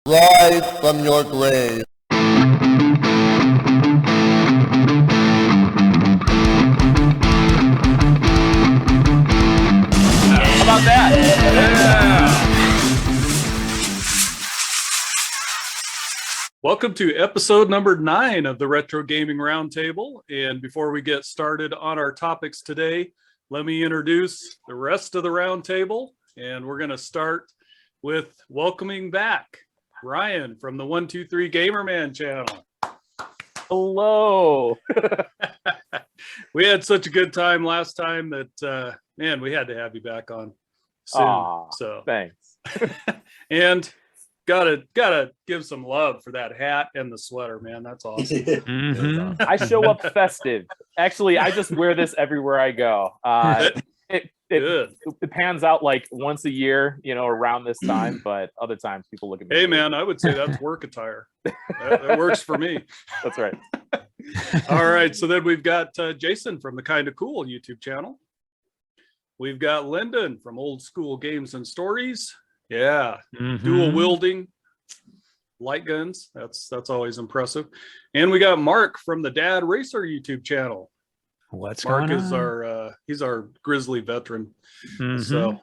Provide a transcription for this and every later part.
Rise from your grave. How about that? Yeah. Welcome to episode number 9 of the Retro Gaming Roundtable. And before we get started on our topics today, let me introduce the rest of the roundtable. And we're going to start with welcoming back Ryan from the 123 Gamerman channel. Hello. We had such a good time last time that, man, we had to have you back on soon. Aw, so thanks. And gotta give some love for that hat and the sweater, man. That's awesome. Mm-hmm. I show up festive. Actually, I just wear this everywhere I go. It pans out like once a year, around this time, but other times people look at me. Hey, man, I would say that's work attire. That works for me. That's right. All right, so then we've got Jason from the Kinda Cool YouTube channel. We've got Lyndon from Old School Games and Stories. Yeah, dual wielding light guns. That's always impressive. And we got Mark from the Dad Racer YouTube channel. What's Mark going is on? he's our grizzly veteran. So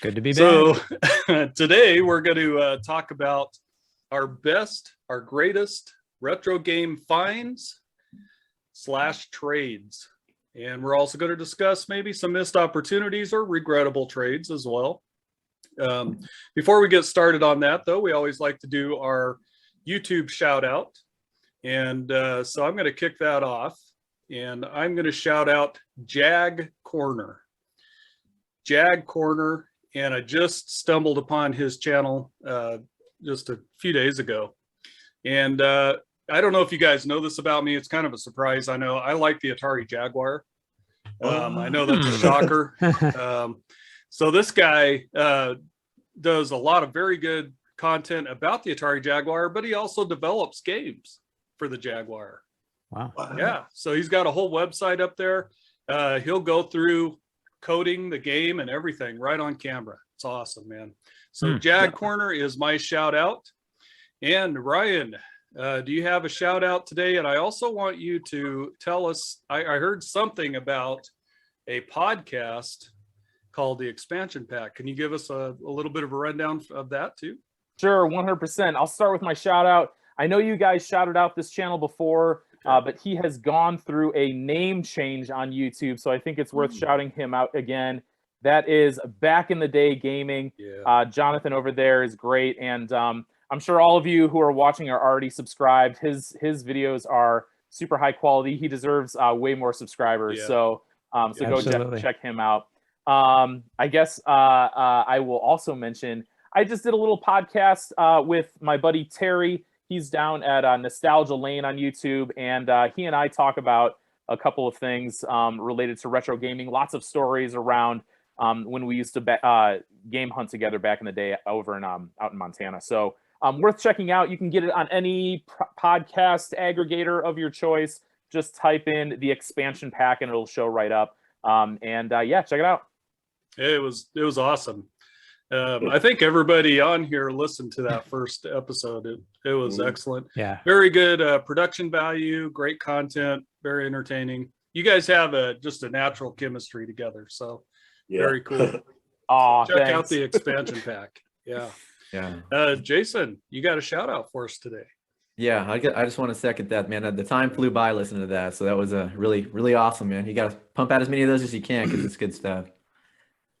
good to be back. So today we're going to talk about our greatest retro game finds / trades. And we're also going to discuss maybe some missed opportunities or regrettable trades as well. Before we get started on that, though, we always like to do our YouTube shout out. And so I'm going to kick that off. And I'm going to shout out Jag Corner. Jag Corner. And I just stumbled upon his channel just a few days ago. And I don't know if you guys know this about me. It's kind of a surprise. I know I like the Atari Jaguar. I know that's a shocker. So this guy does a lot of very good content about the Atari Jaguar, but he also develops games for the Jaguar. Wow. Yeah. So he's got a whole website up there. He'll go through coding the game and everything right on camera. It's awesome, man. So Jag Corner is my shout out. And Ryan, do you have a shout out today? And I also want you to tell us, I heard something about a podcast called The Expansion Pack. Can you give us a little bit of a rundown of that too? Sure, 100%. I'll start with my shout out. I know you guys shouted out this channel before, but he has gone through a name change on YouTube. So I think it's worth shouting him out again. That is Back in the Day Gaming. Yeah. Jonathan over there is great. And I'm sure all of you who are watching are already subscribed. His videos are super high quality. He deserves way more subscribers. Yeah. So go check him out. I guess I will also mention, I just did a little podcast with my buddy Terry. He's down at Nostalgia Lane on YouTube, and he and I talk about a couple of things related to retro gaming. Lots of stories around when we used to game hunt together back in the day over in out in Montana. So worth checking out. You can get it on any podcast aggregator of your choice. Just type in The Expansion Pack, and it'll show right up. Yeah, check it out. It was awesome. I think everybody on here listened to that first episode. It was excellent. Yeah. Very good production value, great content, very entertaining. You guys have just a natural chemistry together. So very cool. Check out The Expansion Pack. Yeah. Yeah. Jason, you got a shout out for us today. Yeah, I just want to second that, man. The time flew by listening to that. So that was really, really awesome, man. You got to pump out as many of those as you can because it's good stuff.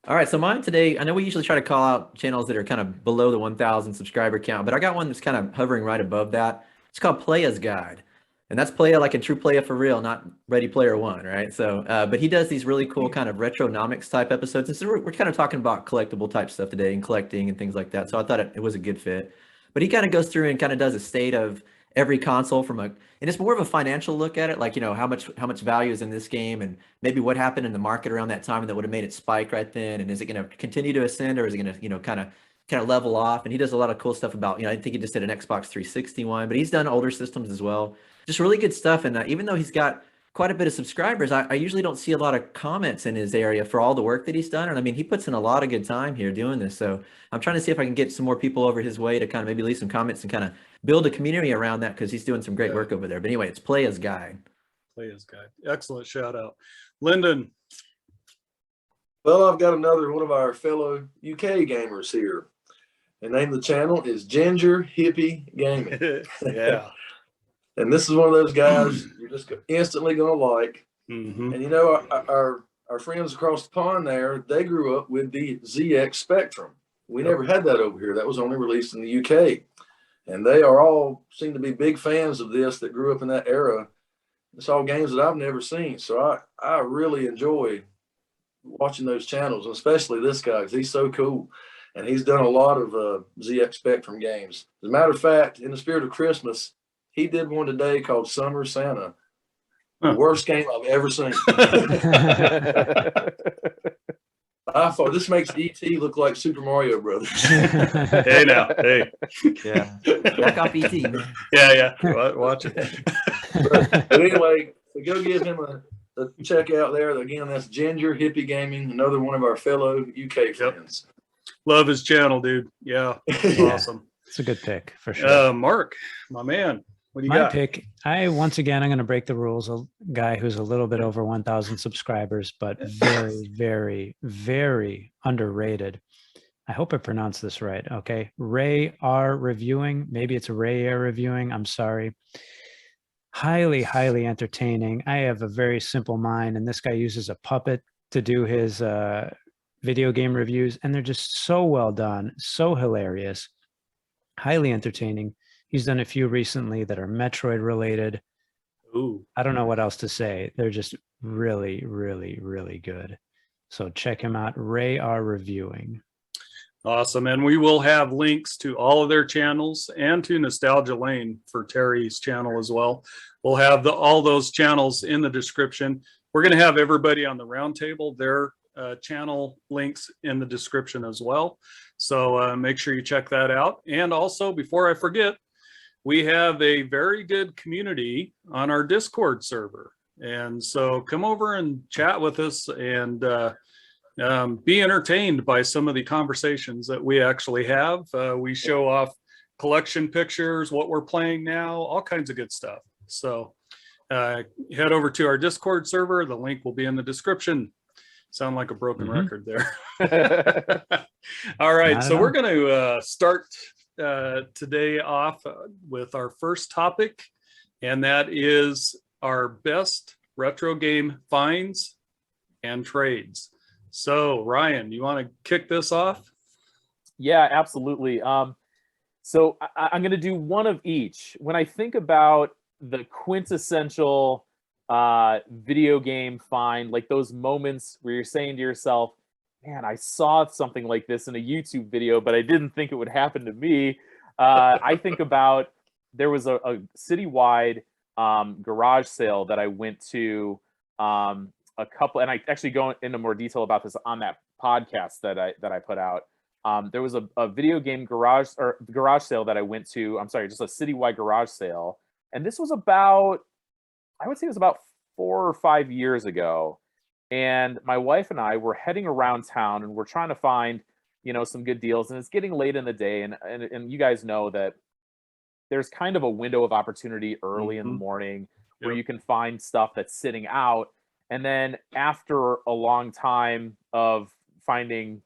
All right, so mine today, I know we usually try to call out channels that are kind of below the 1,000 subscriber count, but I got one that's kind of hovering right above that. It's called Playa's Guide. And that's Playa like a true Playa for real, not Ready Player One, right? So, but he does these really cool kind of retronomics type episodes. And so we're kind of talking about collectible type stuff today and collecting and things like that. So I thought it was a good fit. But he kind of goes through and kind of does a state of every console and it's more of a financial look at it, like, how much value is in this game and maybe what happened in the market around that time that would have made it spike right then, and is it going to continue to ascend, or is it going to kind of level off? And he does a lot of cool stuff about, I think he just did an Xbox 360 one, but he's done older systems as well. Just really good stuff. And even though he's got quite a bit of subscribers, I usually don't see a lot of comments in his area for all the work that he's done. And I mean, he puts in a lot of good time here doing this. So I'm trying to see if I can get some more people over his way to kind of maybe leave some comments and kind of build a community around that, because he's doing some great work over there. But anyway, it's Playa's Guide. Playa's Guide. Excellent shout out. Lyndon. Well, I've got another one of our fellow UK gamers here. The name of the channel is Ginger Hippie Gaming. Yeah. And this is one of those guys you're just instantly going to like. Mm-hmm. And you know, our friends across the pond there, they grew up with the ZX Spectrum. We never had that over here. That was only released in the UK. And they are all seem to be big fans of this that grew up in that era. It's all games that I've never seen. So I really enjoy watching those channels, and especially this guy, because he's so cool. And he's done a lot of ZX Spectrum games. As a matter of fact, in the spirit of Christmas, he did one today called Summer Santa. The worst game I've ever seen. I thought this makes E.T. look like Super Mario Brothers. Hey now, hey. Yeah. Back off ET, man. Yeah. Watch it. But anyway, so go give him a check out there. Again, that's Ginger Hippie Gaming, another one of our fellow UK friends. Love his channel, dude. Yeah. Awesome. It's a good pick for sure. Mark, my man. What do you My got? pick, I'm going to break the rules. A guy who's a little bit over 1,000 subscribers, but very, very, very underrated. I hope I pronounced this right. Okay. Ray R Reviewing. Maybe it's Ray R Reviewing. I'm sorry. Highly, highly entertaining. I have a very simple mind, and this guy uses a puppet to do his video game reviews, and they're just so well done, so hilarious, highly entertaining. He's done a few recently that are Metroid related. Ooh. I don't know what else to say. They're just really, really, really good. So check him out. Ray R Reviewing. Awesome. And we will have links to all of their channels and to Nostalgia Lane for Terry's channel as well. We'll have all those channels in the description. We're going to have everybody on the Roundtable, their channel links in the description as well. So make sure you check that out. And also, before I forget, we have a very good community on our Discord server. And so come over and chat with us and be entertained by some of the conversations that we actually have. We show off collection pictures, what we're playing now, all kinds of good stuff. So head over to our Discord server. The link will be in the description. Sound like a broken record there. All right, so we're going to start today off with our first topic, and that is our best retro game finds and trades. So Ryan, you want to kick this off? Yeah, absolutely. So I'm going to do one of each. When I think about the quintessential video game find, like those moments where you're saying to yourself, man, I saw something like this in a YouTube video, but I didn't think it would happen to me. I think about, there was a citywide garage sale that I went to a couple, and I actually go into more detail about this on that podcast that I put out. There was a video game garage sale that I went to. I'm sorry, just a citywide garage sale. And this was about, I would say it was about 4 or 5 years ago. And my wife and I were heading around town, and we're trying to find, some good deals. And it's getting late in the day. And you guys know that there's kind of a window of opportunity early in the morning where you can find stuff that's sitting out. And then after a long time of finding,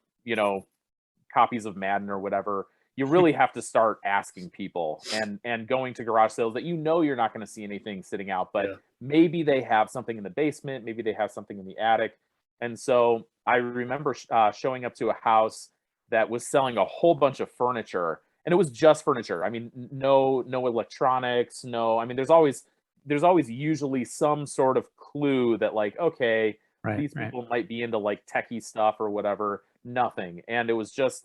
copies of Madden or whatever, you really have to start asking people and going to garage sales that you're not going to see anything sitting out, but maybe they have something in the basement, maybe they have something in the attic. And so I remember showing up to a house that was selling a whole bunch of furniture, and it was just furniture. I mean, no electronics, there's always usually some sort of clue that, like, okay, these people might be into like techie stuff or whatever. Nothing. And it was just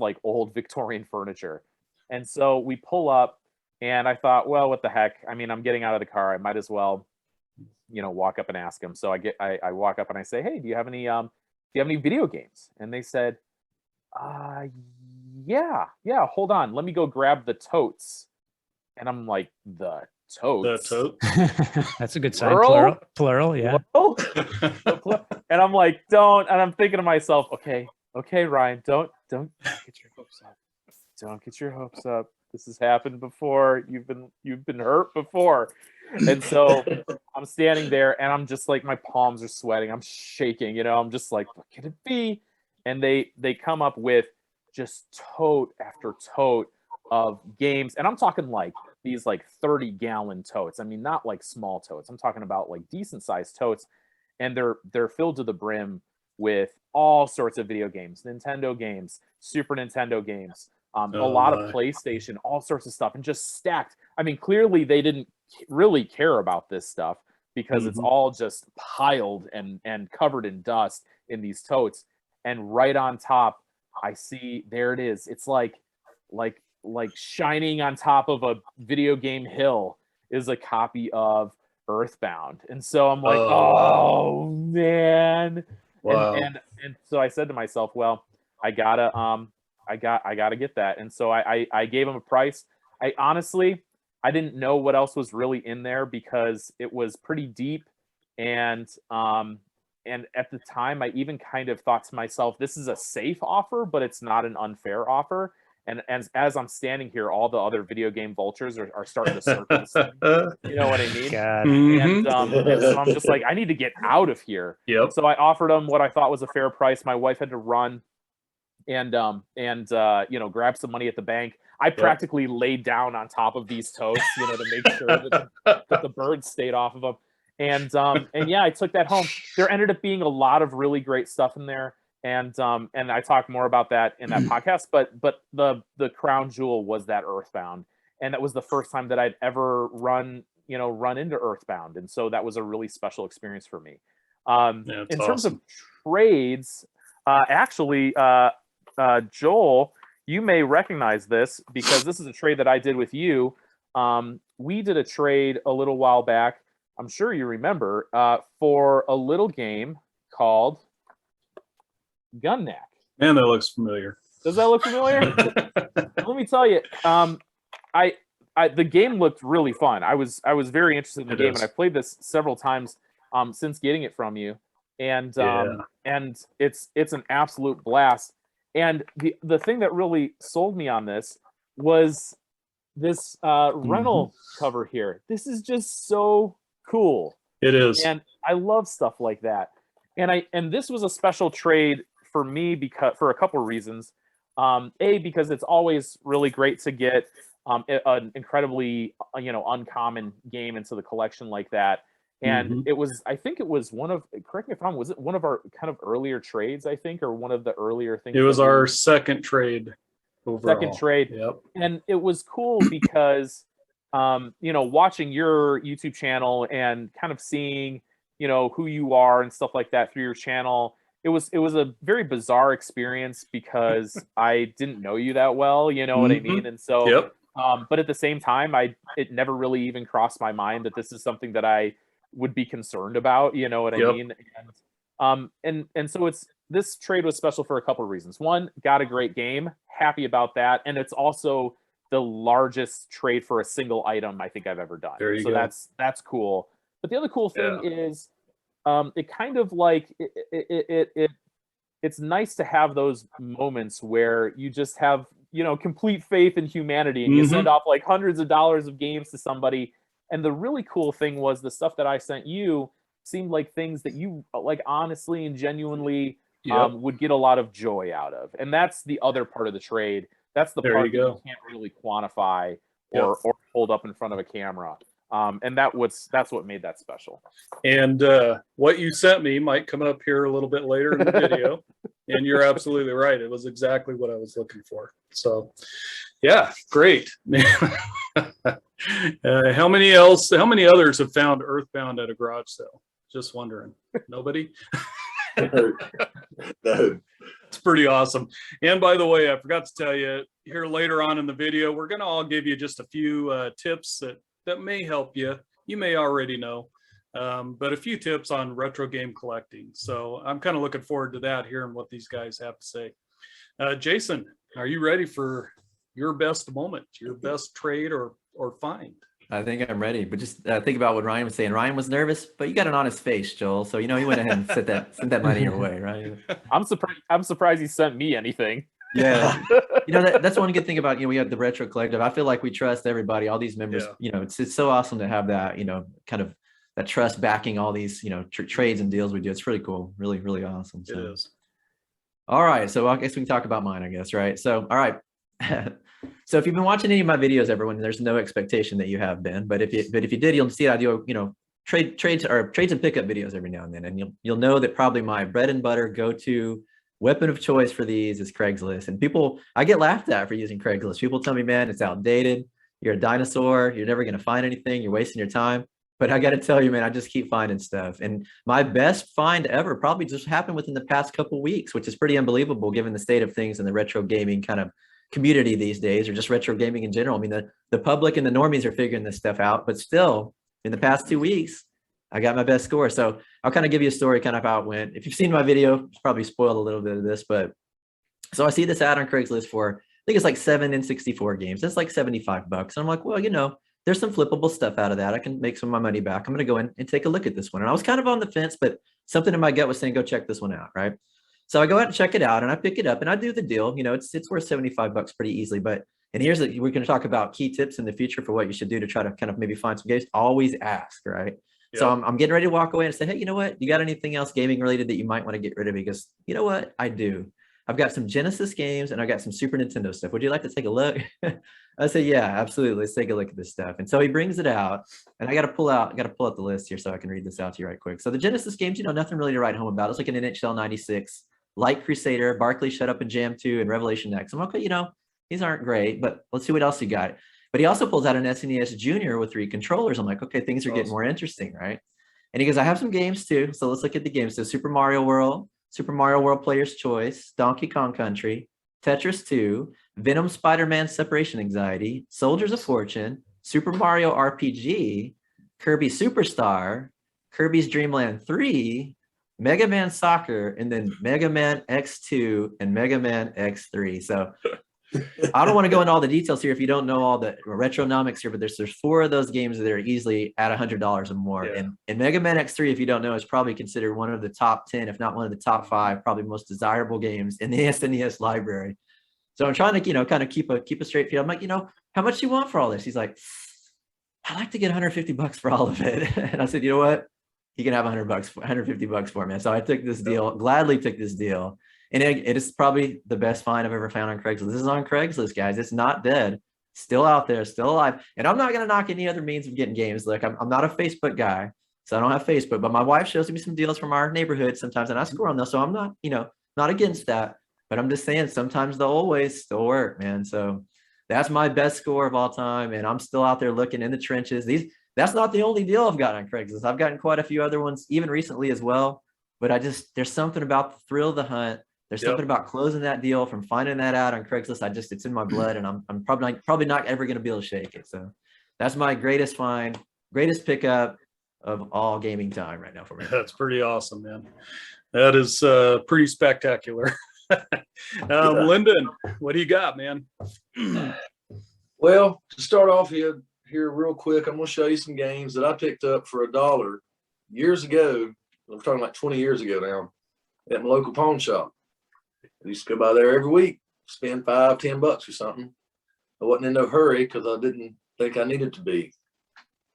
like old Victorian furniture. And so we pull up, and I thought, well, what the heck? I mean, I'm getting out of the car. I might as well, walk up and ask them. So I walk up and I say, hey, do you have any video games? And they said, yeah, hold on. Let me go grab the totes. And I'm like, the totes. The tote. That's a good sign. Plural? Plural, yeah. Plural? And I'm like, don't. And I'm thinking to myself, okay, Ryan, don't get your hopes up. Don't get your hopes up. This has happened before. You've been hurt before. And so I'm standing there and I'm just like, my palms are sweating. I'm shaking, I'm just like, what could it be? And they come up with just tote after tote of games. And I'm talking like these like 30-gallon totes. I mean, not like small totes. I'm talking about like decent sized totes. And they're filled to the brim with all sorts of video games, Nintendo games, Super Nintendo games, a lot of PlayStation, all sorts of stuff, and just stacked. I mean, clearly they didn't really care about this stuff because it's all just piled and covered in dust in these totes. And right on top, I see, there it is. It's like shining on top of a video game hill is a copy of Earthbound. And so I'm like, oh man. Wow. And so I said to myself, well, I gotta get that. And so I gave him a price. I honestly didn't know what else was really in there because it was pretty deep. And at the time I even kind of thought to myself, this is a safe offer, but it's not an unfair offer. And as I'm standing here, all the other video game vultures are starting to circle this thing. You know what I mean? God. And so I'm just like, I need to get out of here. Yep. So I offered him what I thought was a fair price. My wife had to run and grab some money at the bank. I practically laid down on top of these totes, to make sure that the birds stayed off of them. And yeah, I took that home. There ended up being a lot of really great stuff in there. And I talk more about that in that podcast, but the crown jewel was that Earthbound. And that was the first time that I'd ever run into Earthbound. And so that was a really special experience for me. In terms of trades, actually, Joel, you may recognize this because this is a trade that I did with you. We did a trade a little while back. I'm sure you remember, for a little game called Gun Knack. Man, that looks familiar. Does that look familiar? Let me tell you, the game looked really fun. I was very interested in the game, and I played this several times since getting it from you, and it's an absolute blast. And the thing that really sold me on this was this rental cover here. This is just so cool. It is, and I love stuff like that. And this was a special trade for me because for a couple of reasons. Because it's always really great to get an incredibly uncommon game into the collection like that. And I think it was one of, correct me if I'm wrong, was it one of our kind of earlier trades, I think, or one of the earlier things? It was our second trade overall. Second trade. Yep. And it was cool because, watching your YouTube channel and kind of seeing, who you are and stuff like that through your channel, it was a very bizarre experience because I didn't know you that well, you know what I mean? And so, but at the same time, it never really even crossed my mind that this is something that I would be concerned about, you know what I mean? And so this trade was special for a couple of reasons. One, got a great game, happy about that. And it's also the largest trade for a single item I think I've ever done. So that's cool. But the other cool thing is, it kind of like it's nice to have those moments where you just have complete faith in humanity, and you send off like hundreds of dollars of games to somebody. And the really cool thing was the stuff that I sent you seemed like things that you like honestly and genuinely would get a lot of joy out of. And that's the other part of the trade. That's the part that you can't really quantify or hold up in front of a camera. And that's what made that special. And what you sent me might come up here a little bit later in the video. And you're absolutely right. It was exactly what I was looking for. So, yeah, great. How many others have found Earthbound at a garage sale? Just wondering. Nobody? No. It's pretty awesome. And by the way, I forgot to tell you here later on in the video, we're going to all give you just a few tips that may help you. You may already know, but a few tips on retro game collecting. So I'm kind of looking forward to that, hearing what these guys have to say. Jason, are you ready for your best moment, your best trade or find? I think I'm ready. But just think about what Ryan was saying. Ryan was nervous, but you got an honest face, Joel. So he went ahead and sent that money your way, right? I'm surprised he sent me anything. Yeah. That's one good thing about, we have the Retro Collective. I feel like we trust everybody, all these members. It's so awesome to have that, kind of that trust backing all these, trades and deals we do. It's really cool. Really, really awesome. So. It is. All right. So I guess we can talk about mine, I guess, right? So, all right. So if you've been watching any of my videos, everyone, there's no expectation that you have been, but if you did, you'll see I do, trades and pickup videos every now and then. And you'll know that probably my bread and butter go-to weapon of choice for these is Craigslist. And I get laughed at for using Craigslist. People tell me, man, it's outdated. You're a dinosaur. You're never going to find anything. You're wasting your time. But I got to tell you, man, I just keep finding stuff. And my best find ever probably just happened within the past couple of weeks, which is pretty unbelievable given the state of things in the retro gaming kind of community these days, or just retro gaming in general. I mean, the public and the normies are figuring this stuff out, but still in the past 2 weeks, I got my best score. So I'll kind of give you a story kind of how it went. If you've seen my video, it's probably spoiled a little bit of this, but so I see this ad on Craigslist for, I think it's like 7 N64 games. It's like $75. And I'm like, well, there's some flippable stuff out of that. I can make some of my money back. I'm going to go in and take a look at this one. And I was kind of on the fence, but something in my gut was saying, go check this one out. Right. So I go out and check it out and I pick it up and I do the deal. It's worth $75 pretty easily. But, and we're going to talk about key tips in the future for what you should do to try to kind of maybe find some games. Always ask, right? Yeah. So I'm getting ready to walk away and say, hey, you know what? You got anything else gaming related that you might want to get rid of? Because you know what? I do. I've got some Genesis games and I got some Super Nintendo stuff. Would you like to take a look? I say, yeah, absolutely. Let's take a look at this stuff. And so he brings it out and I got to pull out the list here so I can read this out to you right quick. So the Genesis games, nothing really to write home about. It's like an NHL 96, Light Crusader, Barkley Shut Up and Jam 2, and Revelation X. I'm okay, these aren't great, but let's see what else you got. But he also pulls out an SNES Junior with 3 controllers. I'm like, okay, things are getting more interesting, right? And he goes, I have some games too. So let's look at the games. So Super Mario World Player's Choice, Donkey Kong Country, Tetris 2, Venom Spider-Man Separation Anxiety, Soldiers of Fortune, Super Mario RPG, Kirby Superstar, Kirby's Dream Land 3, Mega Man Soccer, and then Mega Man X2 and Mega Man X3. So I don't want to go into all the details here if you don't know all the retronomics here, but there's 4 of those games that are easily at $100 or more. Yeah. And Mega Man X3, if you don't know, is probably considered one of the top 10, if not one of the top 5, probably most desirable games in the SNES library. So I'm trying to, kind of keep a straight feel. I'm like, how much do you want for all this? He's like, I'd like to get $150 for all of it. And I said, you know what? You can have $150 for me. So I took this deal, gladly took this deal. And it is probably the best find I've ever found on Craigslist. This is on Craigslist, guys. It's not dead. Still out there, still alive. And I'm not going to knock any other means of getting games. Look, I'm not a Facebook guy, so I don't have Facebook. But my wife shows me some deals from our neighborhood sometimes, and I score on those. So I'm not, not against that. But I'm just saying sometimes the old ways still work, man. So that's my best score of all time. And I'm still out there looking in the trenches. That's not the only deal I've gotten on Craigslist. I've gotten quite a few other ones, even recently as well. But there's something about the thrill of the hunt. There's something about closing that deal, from finding that out on Craigslist. It's in my blood, and I'm probably not ever going to be able to shake it. So that's my greatest find, greatest pickup of all gaming time right now for me. That's pretty awesome, man. That is pretty spectacular. Lyndon, what do you got, man? Well, to start off here real quick, I'm going to show you some games that I picked up for $1 years ago. I'm talking like 20 years ago now, at my local pawn shop. I used to go by there every week, spend $5-10 or something. I wasn't in no hurry because I didn't think I needed to be.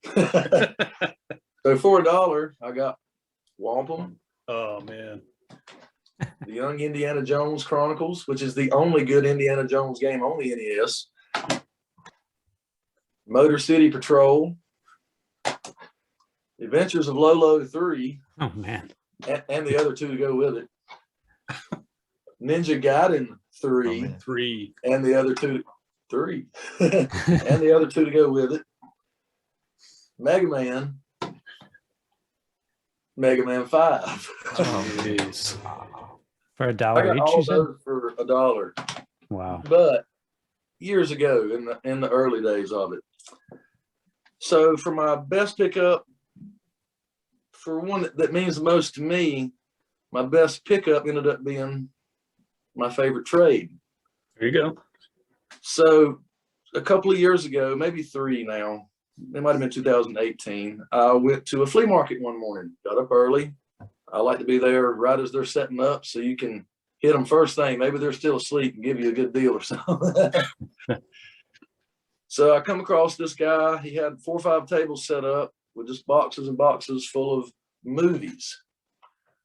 So for $1, I got Wampum. Oh, man. The Young Indiana Jones Chronicles, which is the only good Indiana Jones game on the NES. Motor City Patrol. Adventures of Lolo 3. Oh, man. And the other 2 to go with it. Ninja Gaiden 3, and the other 2, 3, and the other 2 to go with it. Mega Man 5. Oh, geez. For $1 each, I got all you said? those for $1. Wow. But years ago, in the early days of it. So for my best pickup, for one that means the most to me, my best pickup ended up being my favorite trade. There you go. So a couple of years ago, maybe 3 now, it might have been 2018. I went to a flea market one morning, got up early. I like to be there right as they're setting up so you can hit them first thing. Maybe they're still asleep and give you a good deal or something. So I come across this guy. He had 4 or 5 tables set up with just boxes and boxes full of movies.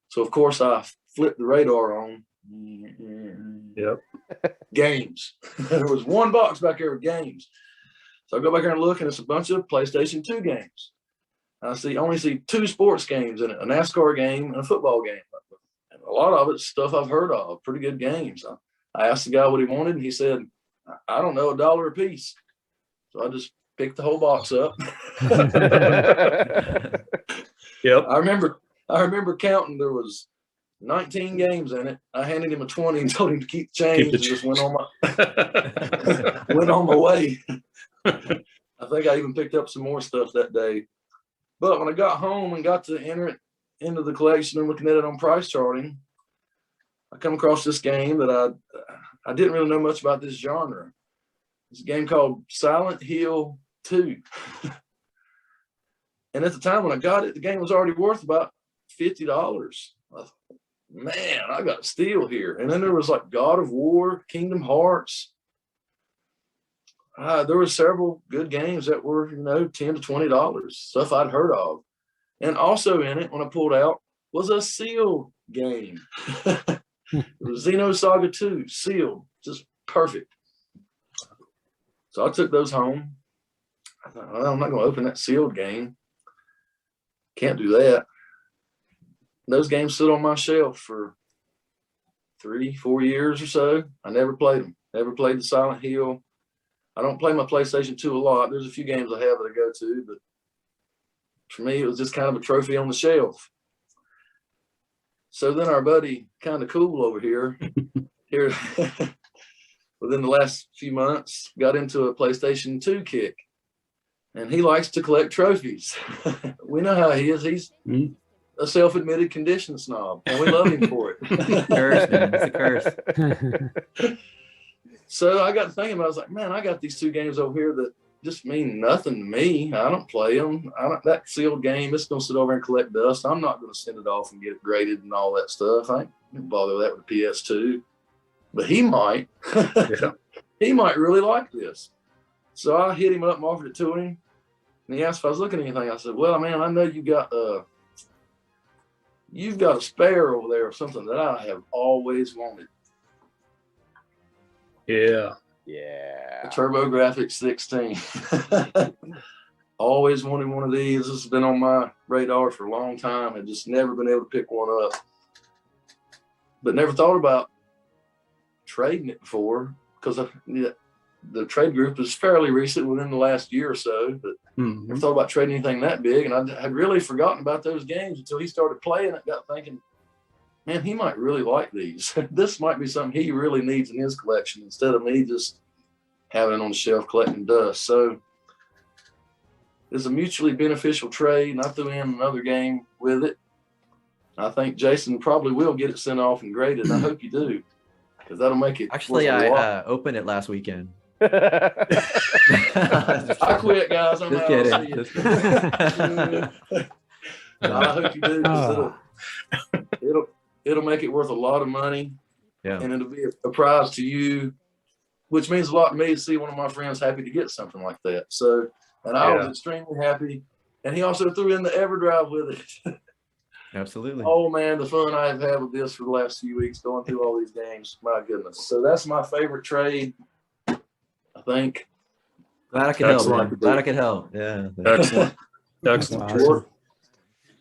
So, of course, I flipped the radar on. Yep. Games. There was one box back there with games. So I go back there and look, and it's a bunch of PlayStation 2 games. I only see 2 sports games in it, a NASCAR game and a football game. And a lot of it's stuff I've heard of, pretty good games. I asked the guy what he wanted, and he said, I don't know, $1 a piece. So I just picked the whole box up. Yep. I remember counting. There was 19 games in it. I handed him a 20 and told him to keep the change, and just went on my way. I think I even picked up some more stuff that day. But when I got home and got to enter it into the collection and looking at it on price charting, I come across this game that I didn't really know much about this genre. It's a game called Silent Hill 2. And at the time when I got it, the game was already worth about $50. I thought, man, I got a steal here. And then there was like God of War, Kingdom Hearts. There were several good games that were, $10 to $20, stuff I'd heard of. And also in it, when I pulled out, was a sealed game. It was Xenosaga 2, sealed, just perfect. So I took those home. I thought, well, I'm not going to open that sealed game. Can't do that. Those games sit on my shelf for 3-4 years or so. I never played them. Never played the Silent Hill. I don't play my PlayStation 2 a lot. There's a few games I have that I go to, but for me, it was just kind of a trophy on the shelf. So then our buddy, kind of cool over here within the last few months, got into a PlayStation 2 kick. And he likes to collect trophies. We know how he is. He's a self-admitted condition snob, and we love him for it. Curse, man. It's a curse. So I got to thinking, I was like, man, I got these 2 games over here that just mean nothing to me. I don't play them. That sealed game, it's going to sit over and collect dust. I'm not going to send it off and get it graded and all that stuff. I ain't bother with that with PS2. But he might. Yeah. He might really like this. So I hit him up and offered it to him. And he asked if I was looking at anything. I said, well, man, I know you've got a spare over there or something that I have always wanted. Yeah. Yeah. A TurboGrafx 16. Always wanted one of these. This has been on my radar for a long time. I've just never been able to pick one up. But never thought about trading it before, because the trade group is fairly recent, within the last year or so. But never thought about trading anything that big. And I had really forgotten about those games until he started playing it. Got thinking, man, he might really like these. This might be something he really needs in his collection instead of me just having it on the shelf collecting dust. So it's a mutually beneficial trade, and I threw in another game with it. I think Jason probably will get it sent off and graded. I hope you do, because that'll make it. Actually, I opened it last weekend. I quit, guys. I'm Just out. kidding. I'll see you. I hope you do. 'Cause it'll make it worth a lot of money. Yeah. And it'll be a prize to you, which means a lot to me to see one of my friends happy to get something like that. So, and I was extremely happy. And he also threw in the EverDrive with it. Absolutely. Oh man, the fun I've had with this for the last few weeks, going through all these games. My goodness. So that's my favorite trade, I think. Glad I could help. Man. Glad I could help. Yeah. Excellent. Excellent. Awesome.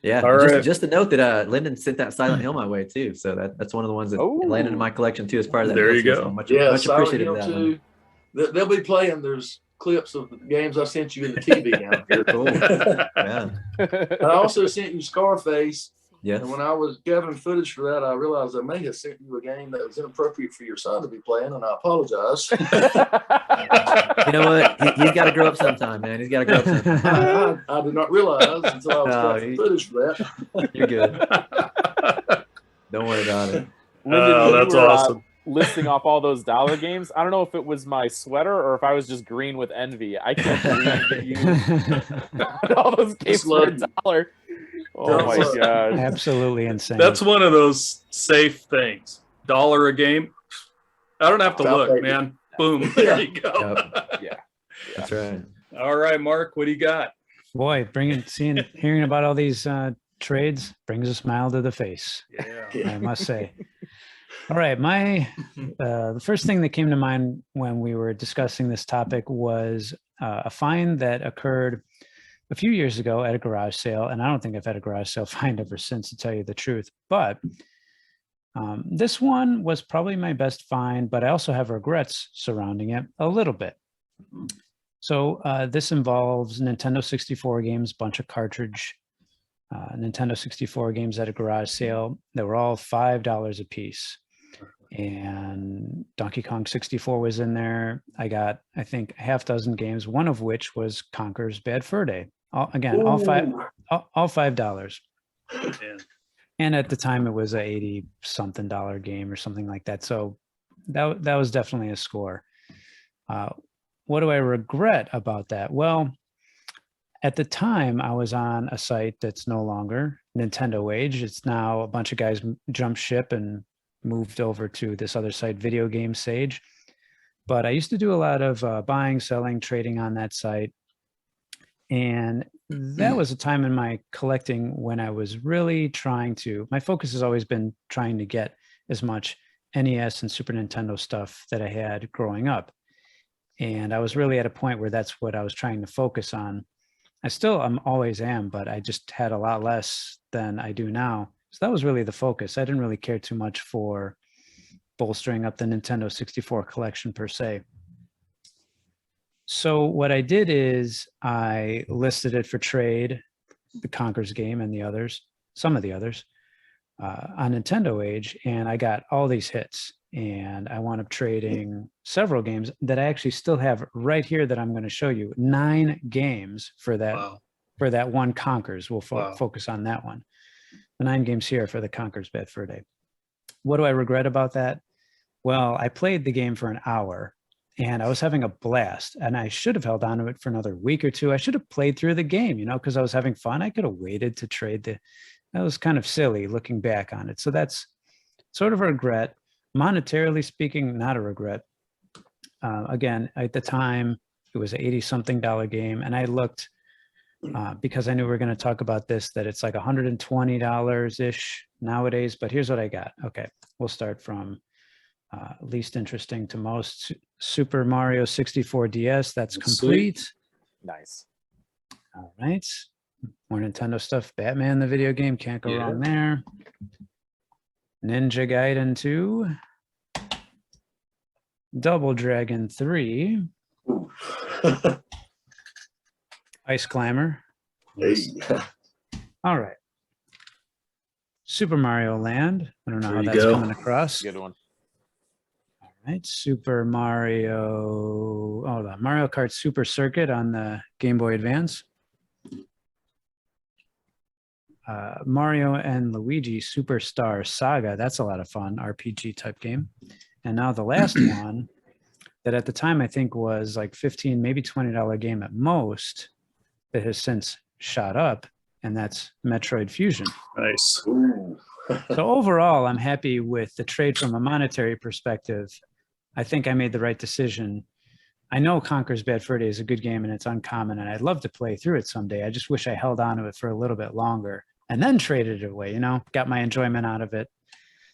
Yeah. All right. Just to note that Lyndon sent that Silent Hill my way too. So that's one of the ones that landed in my collection too as part of that. There you DLC, go. So much Silent appreciated Hill that 2. They'll be playing. There's clips of the games I sent you in the TV down here. Cool. Yeah. I also sent you Scarface. Yes. And when I was gathering footage for that, I realized I may have sent you a game that was inappropriate for your son to be playing, and I apologize. You know what? He's got to grow up sometime, man. He's got to grow up sometime. I did not realize until I was gathering footage for that. You're good. Don't worry about it. Oh, that's awesome. listing off all those dollar games. I don't know if it was my sweater or if I was just green with envy. I can't believe that you all those games for $1. Oh my god! Absolutely insane. That's one of those safe things. $1 a game. I don't have to look, man. Boom. There you go. Yeah. That's right. All right, Mark, what do you got? Boy, hearing about all these trades brings a smile to the face. Yeah. I must say. All right, the first thing that came to mind when we were discussing this topic was a find that occurred a few years ago at a garage sale, and I don't think I've had a garage sale find ever since, to tell you the truth. But this one was probably my best find, but I also have regrets surrounding it a little bit. So this involves Nintendo 64 games, bunch of cartridge Nintendo 64 games at a garage sale. They were all $5 a piece. And Donkey Kong 64 was in there. I got, I think, a half dozen games, one of which was Conker's Bad Fur Day. All $5. Yeah. And at the time, it was a $80-something game or something like that. So that was definitely a score. What do I regret about that? Well, at the time, I was on a site that's no longer Nintendo Age. It's now a bunch of guys jumped ship and moved over to this other site, Video Game Sage. But I used to do a lot of buying, selling, trading on that site. And that was a time in my collecting when I was really my focus has always been trying to get as much NES and Super Nintendo stuff that I had growing up. And I was really at a point where that's what I was trying to focus on. I'm always am, but I just had a lot less than I do now. So that was really the focus. I didn't really care too much for bolstering up the Nintendo 64 collection per se. So what I did is I listed it for trade, the Conker's game and some of the others, on Nintendo Age, and I got all these hits. And I wound up trading several games that I actually still have right here that I'm going to show you. 9 games for that. Wow. For that one Conker's. We'll Wow. focus on that one. The 9 games here for the Conker's Bad Fur Day. What do I regret about that? Well, I played the game for an hour and I was having a blast, and I should have held on to it for another week or two. I should have played through the game, because I was having fun. I could have waited to trade that was kind of silly looking back on it. So that's sort of a regret. Monetarily speaking, not a regret. Again, at the time, it was an $80-something game, and I looked, because I knew we were going to talk about this, that it's like $120-ish nowadays, but here's what I got. Okay, we'll start from least interesting to most. Super Mario 64 DS, that's complete. Nice. All right. More Nintendo stuff. Batman, the video game, can't go wrong there. Ninja Gaiden 2. Double Dragon 3. Ice Climber. Hey. All right. Super Mario Land. I don't know how There you that's go. coming across. Good one. All right. Super Mario. Mario Kart Super Circuit on the Game Boy Advance. Mario and Luigi Superstar Saga. That's a lot of fun. RPG type game. And now the last one that at the time I think was like $15, maybe $20 game at most, that has since shot up, and that's Metroid Fusion. Nice. So overall, I'm happy with the trade from a monetary perspective. I think I made the right decision. I know Conker's Bad Fur Day is a good game and it's uncommon, and I'd love to play through it someday. I just wish I held on to it for a little bit longer and then traded it away, got my enjoyment out of it.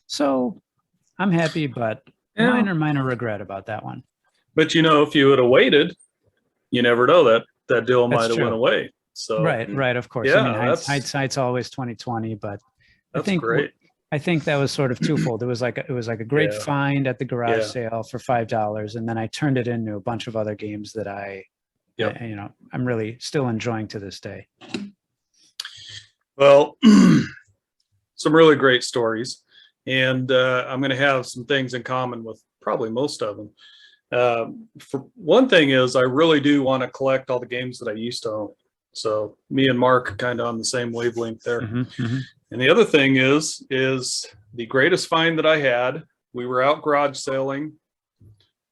So I'm happy, but minor regret about that one. But if you would have waited, you never know that deal might have went away. So Right, of course. Yeah, I mean, that's- hindsight's always 2020, but that's I think great. I think that was sort of twofold. It was like a great Yeah. find at the garage Yeah. sale for $5, and then I turned it into a bunch of other games that Yep. I'm really still enjoying to this day. Well, some really great stories, and I'm going to have some things in common with probably most of them. For one thing is, I really do want to collect all the games that I used to own. So me and Mark are kind of on the same wavelength there. Mhm. And the other thing is the greatest find that I had We were out garage sailing.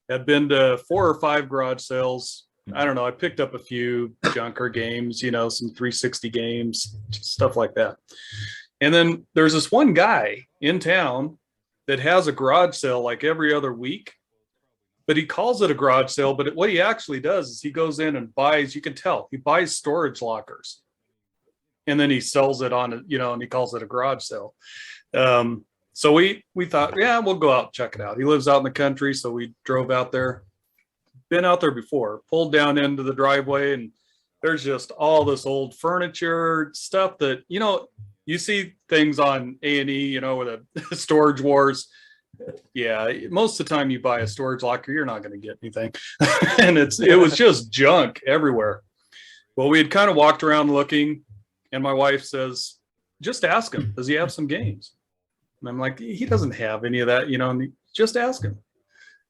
Had been to 4 or 5 garage sales. I don't know. I picked up a few junker games, you know, some 360 games, stuff like that. And then there's this one guy in town that has a garage sale like every other week, but he calls it a garage sale. But what he actually does is he goes in and buys, you can tell, he buys storage lockers and then he sells it on, you know, and he calls it a garage sale. So we thought, yeah, we'll go out and check it out. He lives out in the country. So we drove out there, been out there before, pulled down into the driveway, and there's just all this old furniture stuff that, you know, you see things on A&E, you know, with the storage wars. Yeah, most of the time you buy a storage locker, you're not going to get anything. And it was just junk everywhere. Well, we had kind of walked around looking, and my wife says, just ask him, does he have some games? And I'm like, he doesn't have any of that, you know, and just ask him.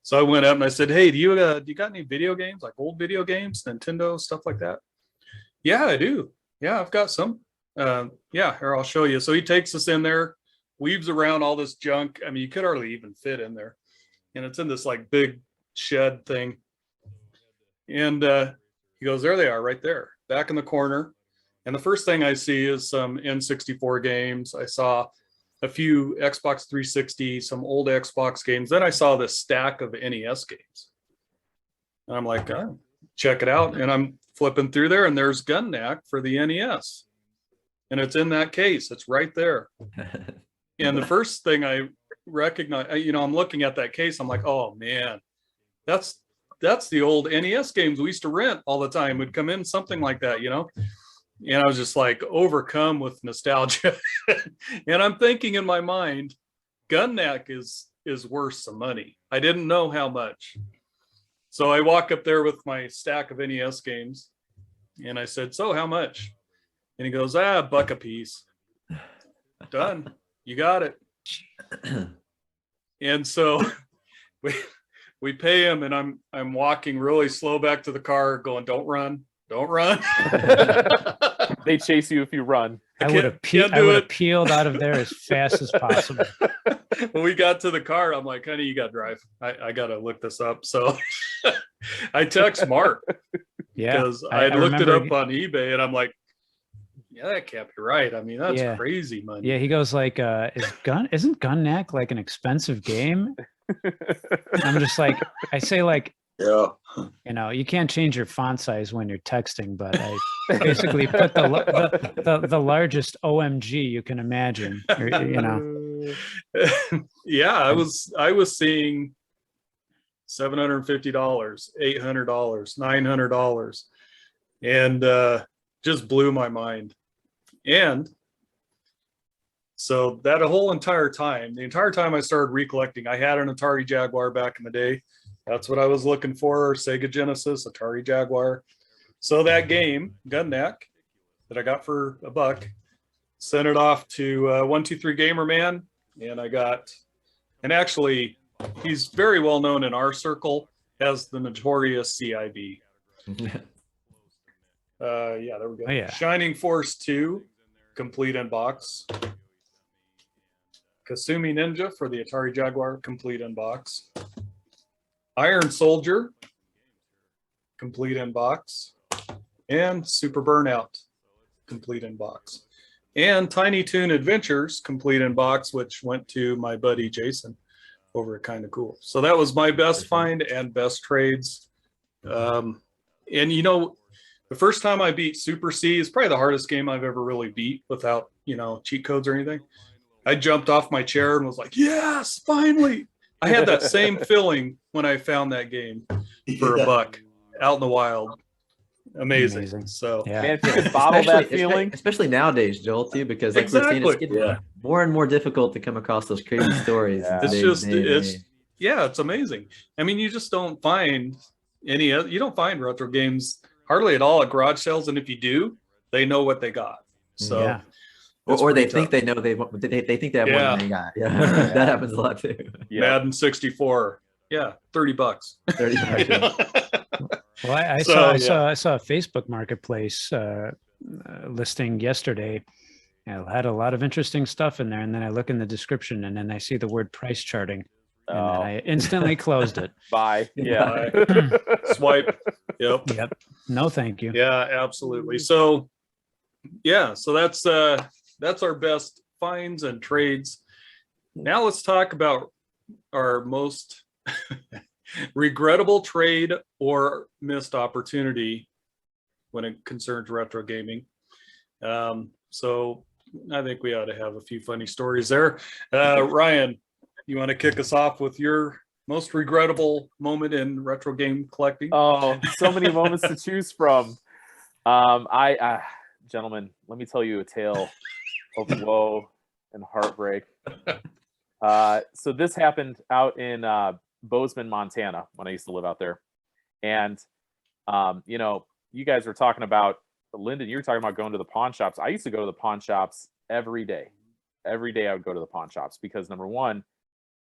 So I went up and I said, hey, do you got any video games, like old video games, Nintendo, stuff like that? Yeah, I do. Yeah, I've got some. Yeah, here, I'll show you. So he takes us in there, weaves around all this junk. I mean, you could hardly even fit in there. And it's in this like big shed thing. And he goes, there they are right there, back in the corner. And the first thing I see is some N64 games. I saw a few Xbox 360, some old Xbox games. Then I saw this stack of NES games. And I'm like, oh, check it out. And I'm flipping through there, and there's Gun Knack for the NES. And it's in that case. It's right there. And the first thing I recognize, you know, I'm looking at that case. I'm like, oh man, that's the old NES games we used to rent all the time. Would come in something like that, you know. And I was just like overcome with nostalgia. And I'm thinking in my mind, Gun Knack is worth some money. I didn't know how much. So I walk up there with my stack of NES games, and I said, so how much? And he goes, $1 a piece. Done. You got it. And so we pay him, and I'm walking really slow back to the car going, don't run. They chase you if you run. I would have peeled out of there as fast as possible. When we got to the car, I'm like, honey, you got to drive. I got to look this up. So I text Mark. Yeah. Because I looked it up on eBay, and I'm like, yeah, that can't be right. I mean, that's crazy money. Yeah, he goes like, isn't Gun Knack like an expensive game? I'm just like, I say like, yeah, you know, you can't change your font size when you're texting, but I basically put the largest OMG you can imagine, or, you know. Yeah, I was seeing $750, $800, $900, and just blew my mind. And so that whole entire time, the entire time I started recollecting, I had an Atari Jaguar back in the day. That's what I was looking for, Sega Genesis, Atari Jaguar. So that game, Gun Knack, that I got for $1, sent it off to 123 Gamer Man, and and actually, he's very well known in our circle as the notorious CIB. Yeah, there we go. Oh, yeah. Shining Force 2, complete in box. Kasumi Ninja for the Atari Jaguar, complete in box. Iron Soldier, complete in box. And Super Burnout, complete in box. And Tiny Toon Adventures, complete in box, which went to my buddy Jason over at Kinda Cool. So that was my best find and best trades. And you know, the first time I beat Super C is probably the hardest game I've ever really beat without, you know, cheat codes or anything. I jumped off my chair and was like, yes, finally. I had that same feeling when I found that game for $1 out in the wild. Amazing. So yeah. Man, if you could bottle that feeling, especially nowadays, Joel, too, because like we're seeing, it's getting more and more difficult to come across those crazy stories. It's amazing. I mean, you just don't find you don't find retro games hardly at all at garage sales, and if you do, they know what they got. So. Yeah. Or they think they know they think they have more than they got. Yeah. That happens a lot too. Yeah. Madden 64. Yeah, $30. $30. Well, I saw a Facebook Marketplace listing yesterday. It had a lot of interesting stuff in there, and then I look in the description, and then I see the word price charting. And then I instantly closed it. Bye. Yeah. Swipe. Yep. Yep. No, thank you. Yeah, absolutely. So that's our best finds and trades. Now let's talk about our most regrettable trade or missed opportunity when it concerns retro gaming. So I think we ought to have a few funny stories there. Ryan, you want to kick us off with your most regrettable moment in retro game collecting? Oh, so many moments to choose from. Gentlemen, let me tell you a tale of woe and heartbreak. So this happened out in Bozeman, Montana, when I used to live out there. And, you guys were talking about, Lyndon, you were talking about going to the pawn shops. I used to go to the pawn shops every day. Every day I would go to the pawn shops because, number one,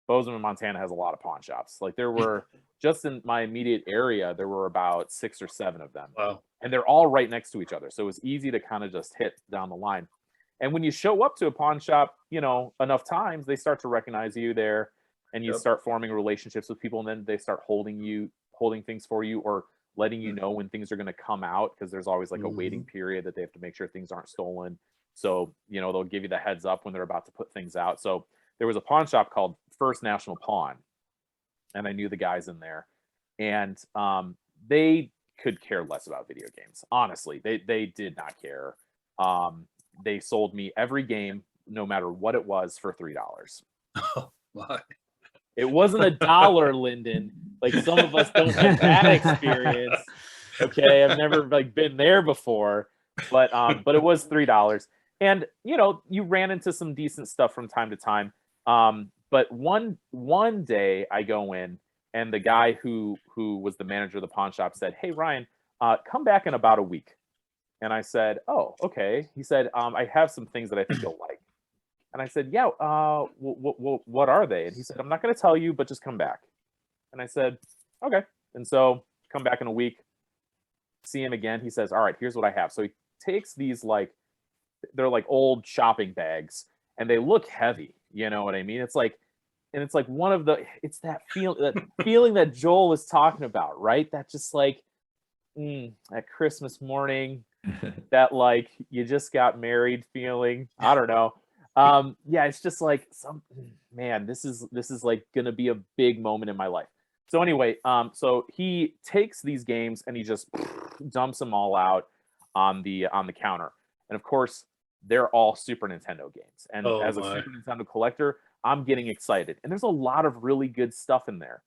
Bozeman, Montana has a lot of pawn shops. Like there were, just in my immediate area, there were about 6 or 7 of them. Wow. And they're all right next to each other. So it was easy to kind of just hit down the line. And when you show up to a pawn shop, enough times, they start to recognize you there, and you start forming relationships with people, and then they start holding things for you, or letting you know when things are going to come out, because there's always like a waiting period that they have to make sure things aren't stolen. So, they'll give you the heads up when they're about to put things out. So there was a pawn shop called First National Pawn, and I knew the guys in there, and they could care less about video games. Honestly, they did not care. They sold me every game, no matter what it was, for $3. Oh, my. It wasn't $1, Lyndon. Like some of us don't have that experience. Okay, I've never been there before, but it was $3. And you ran into some decent stuff from time to time. But one day I go in, and the guy who was the manager of the pawn shop said, "Hey Ryan, come back in about a week." And I said, "Oh, okay." He said, "I have some things that I think you'll like." And I said, "Yeah, what are they?" And he said, "I'm not going to tell you, but just come back." And I said, "Okay." And so come back in a week, see him again. He says, "All right, here's what I have." So he takes these they're like old shopping bags, and they look heavy. You know what I mean? It's like one of it's that feeling that Joel is talking about, right? That just that Christmas morning, that you just got married feeling. I don't know. Yeah, it's just this is gonna be a big moment in my life. So anyway, so he takes these games and he just dumps them all out on the counter. And of course, they're all Super Nintendo games. And as a Super Nintendo collector, I'm getting excited. And there's a lot of really good stuff in there.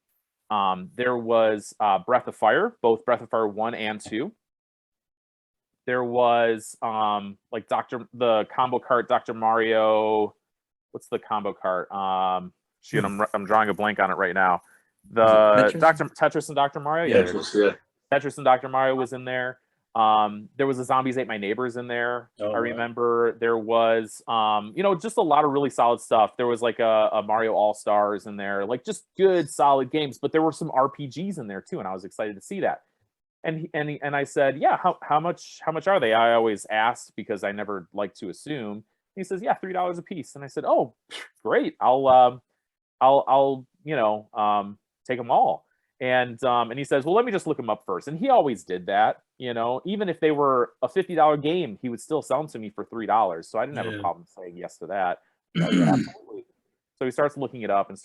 There was Breath of Fire, both Breath of Fire 1 and 2. There was the combo cart, Dr. Mario. What's the combo cart? Shoot, I'm drawing a blank on it right now. The Tetris and Dr. Mario. Yeah, Tetris and Dr. Mario was in there. There was a Zombies Ate My Neighbors in there. I remember there was just a lot of really solid stuff. There was a Mario All-Stars in there, just good solid games, but there were some RPGs in there too, and I was excited to see that. And I said, "Yeah, how much are they?" I always asked because I never like to assume. He says, "Yeah, $3 a piece." And I said, "Oh, great. I'll take them all." And he says, "Well, let me just look them up first." And he always did that, even if they were a $50 game, he would still sell them to me for $3. So I didn't have a problem saying yes to that. Yeah, absolutely. So he starts looking it up. And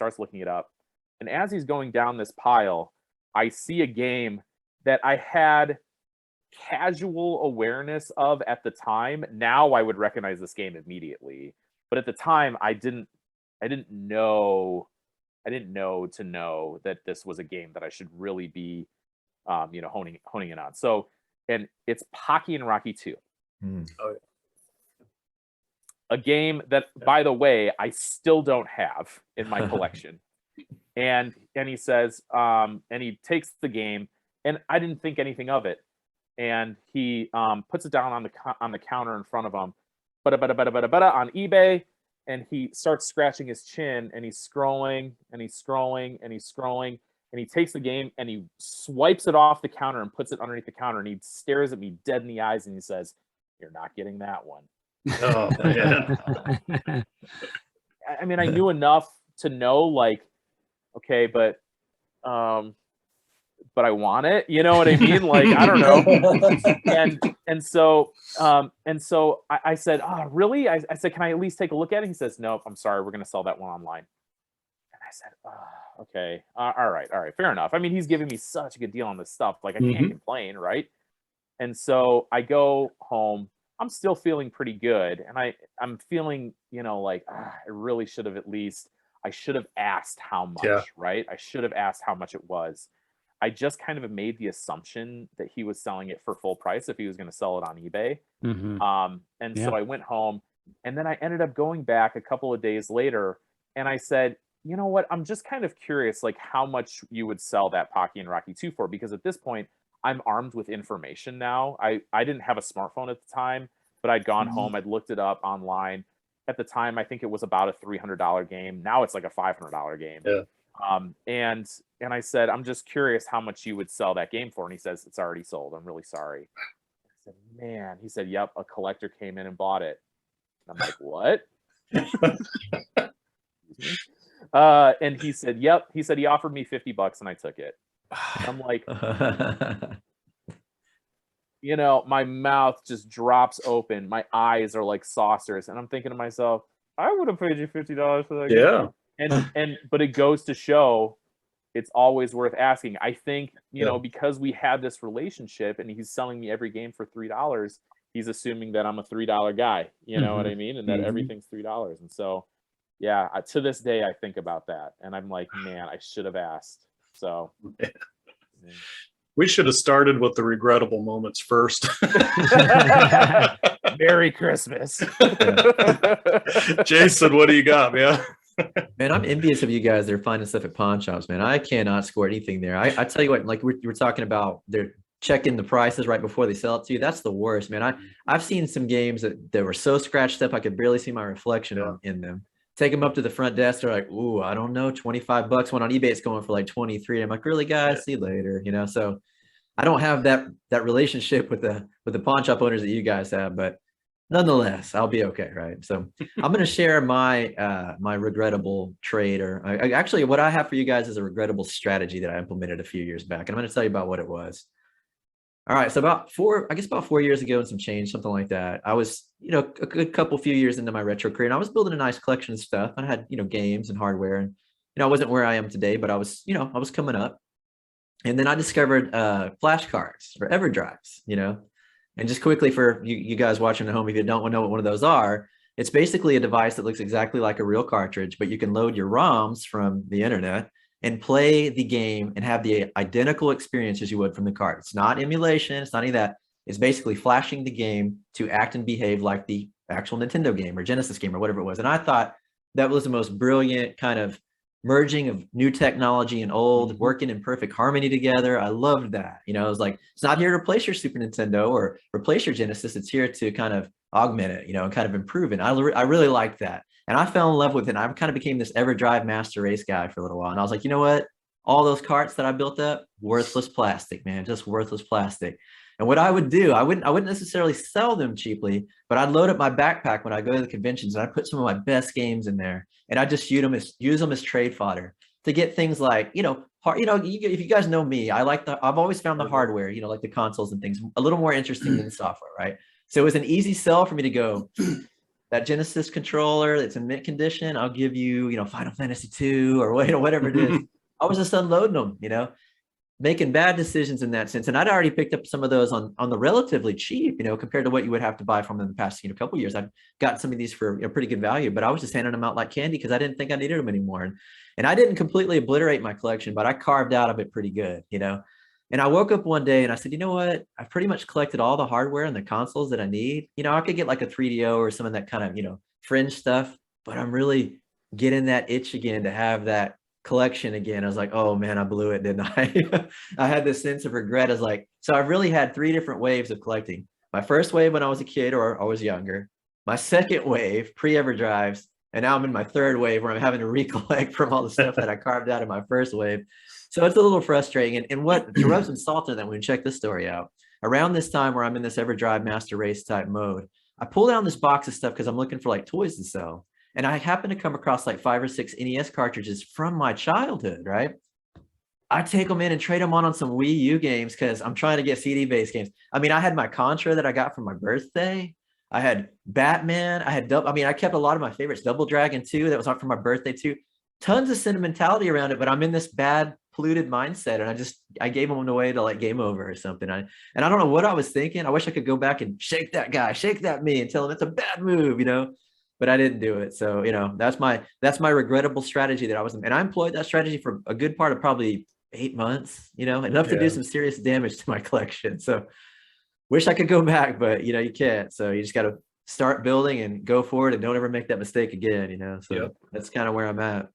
as he's going down this pile, I see a game that I had casual awareness of at the time. Now I would recognize this game immediately. But at the time, I didn't know that this was a game that I should really be, honing in on. So, and it's Pocky and Rocky 2. A game that, by the way, I still don't have in my collection. And he says, and he takes the game, and I didn't think anything of it. And he puts it down on the counter in front of him, on eBay. And he starts scratching his chin, and he's scrolling, and he takes the game and he swipes it off the counter and puts it underneath the counter, and he stares at me dead in the eyes and he says, "You're not getting that one." Oh, man. I mean, I knew enough to know okay, but I want it. You know what I mean? Like, I don't know. And so I said, oh, really? I said, can I at least take a look at it? He says, nope, I'm sorry. We're going to sell that one online. And I said, oh, okay. All right. Fair enough. I mean, he's giving me such a good deal on this stuff. Like, I can't complain, right? And so I go home. I'm still feeling pretty good. And I'm feeling, like, I really should have I should have asked how much, right? I should have asked how much it was. I just kind of made the assumption that he was selling it for full price if he was going to sell it on eBay. So I went home, and then I ended up going back a couple of days later, and I said, you know what? I'm just kind of curious, like, how much you would sell that Pocky and Rocky 2 for, because at this point, I'm armed with information now. I didn't have a smartphone at the time, but I'd gone home, I'd looked it up online. At the time, I think it was about a $300 game. Now it's like a $500 game. And I said, I'm just curious how much you would sell that game for. And he says, it's already sold. I'm really sorry. I said, man. He said, yep, a collector came in and bought it. And I'm like, what? And he said, yep. He said he offered me $50 and I took it. And I'm like, my mouth just drops open. My eyes are like saucers. And I'm thinking to myself, I would have paid you $50 for that game. But it goes to show it's always worth asking. I think, because we had this relationship and he's selling me every game for $3, he's assuming that I'm a $3 guy. You know what I mean? And that everything's $3. And so, to this day, I think about that. And I'm like, man, I should have asked. So. We should have started with the regrettable moments first. Merry Christmas. Jason, what do you got, man? Man, I'm envious of you guys that are finding stuff at pawn shops, man. I cannot score anything there. I tell you what, like you were talking about, they're checking the prices right before they sell it to you. That's the worst, man. I've seen some games that were so scratched up I could barely see my reflection in them. Take them up to the front desk. They're like, ooh, I don't know, $25. One on eBay, it's going for like 23. I'm like, really, guys? See you later. So I don't have that relationship with the pawn shop owners that you guys have, but nonetheless, I'll be okay, right? So I'm going to share my my regrettable trade, or actually what I have for you guys is a regrettable strategy that I implemented a few years back, and I'm going to tell you about what it was. All right, so about 4 years ago and some change, something like that, I was, a good few years into my retro career, and I was building a nice collection of stuff. I had, games and hardware, and, I wasn't where I am today, but I was, I was coming up. And then I discovered flashcards or EverDrives, and just quickly for you guys watching at home, if you don't know what one of those are, it's basically a device that looks exactly like a real cartridge, but you can load your ROMs from the internet and play the game and have the identical experience as you would from the card. It's not emulation. It's not any of that. It's basically flashing the game to act and behave like the actual Nintendo game or Genesis game or whatever it was. And I thought that was the most brilliant kind of merging of new technology and old, working in perfect harmony together. I loved that. It was like, it's not here to replace your Super Nintendo or replace your Genesis. It's here to kind of augment it, and kind of improve it. I really liked that. And I fell in love with it. And I kind of became this EverDrive Master Race guy for a little while. And I was like, you know what? All those carts that I built up, worthless plastic, man, just worthless plastic. And what I would do, I wouldn't necessarily sell them cheaply, but I'd load up my backpack when I go to the conventions and I put some of my best games in there. And I just use them as trade fodder to get things like, if you guys know me, I've always found the hardware, like the consoles and things, a little more interesting than the software, right? So it was an easy sell for me to go, that Genesis controller that's in mint condition, I'll give you, Final Fantasy 2 or whatever it is. I was just unloading them, making bad decisions in that sense. And I'd already picked up some of those on the relatively cheap, compared to what you would have to buy from them in the past, couple of years. I've gotten some of these for pretty good value, but I was just handing them out like candy because I didn't think I needed them anymore. And I didn't completely obliterate my collection, but I carved out of it pretty good, And I woke up one day and I said, you know what? I've pretty much collected all the hardware and the consoles that I need. I could get like a 3DO or some of that kind of, fringe stuff, but I'm really getting that itch again to have that collection again. I was like, oh man, I blew it, didn't I? I had this sense of regret. I was like, so I've really had 3 different waves of collecting. My first wave when I was a kid or I was younger, my second wave, pre-EverDrives, and now I'm in my third wave where I'm having to recollect from all the stuff that I carved out in my first wave. So it's a little frustrating. And what to rub some salt in that, when we check this story out, around this time where I'm in this EverDrive Master Race type mode, I pull down this box of stuff because I'm looking for like toys to sell. And I happened to come across like 5 or 6 NES cartridges from my childhood, right? I take them in and trade them on some Wii U games because I'm trying to get CD-based games. I mean, I had my Contra that I got for my birthday. I had Batman. I kept a lot of my favorites. Double Dragon 2, that was on for my birthday too. Tons of sentimentality around it, but I'm in this bad, polluted mindset, and I gave them away to like Game Over or something. And I don't know what I was thinking. I wish I could go back and shake that guy, shake that me, and tell him it's a bad move, But I didn't do it. So that's my regrettable strategy that I employed that strategy for a good part of probably 8 months, enough to do some serious damage to my collection. So wish I could go back, but you can't. So you just got to start building and go for it and don't ever make that mistake again, So that's kind of where I'm at.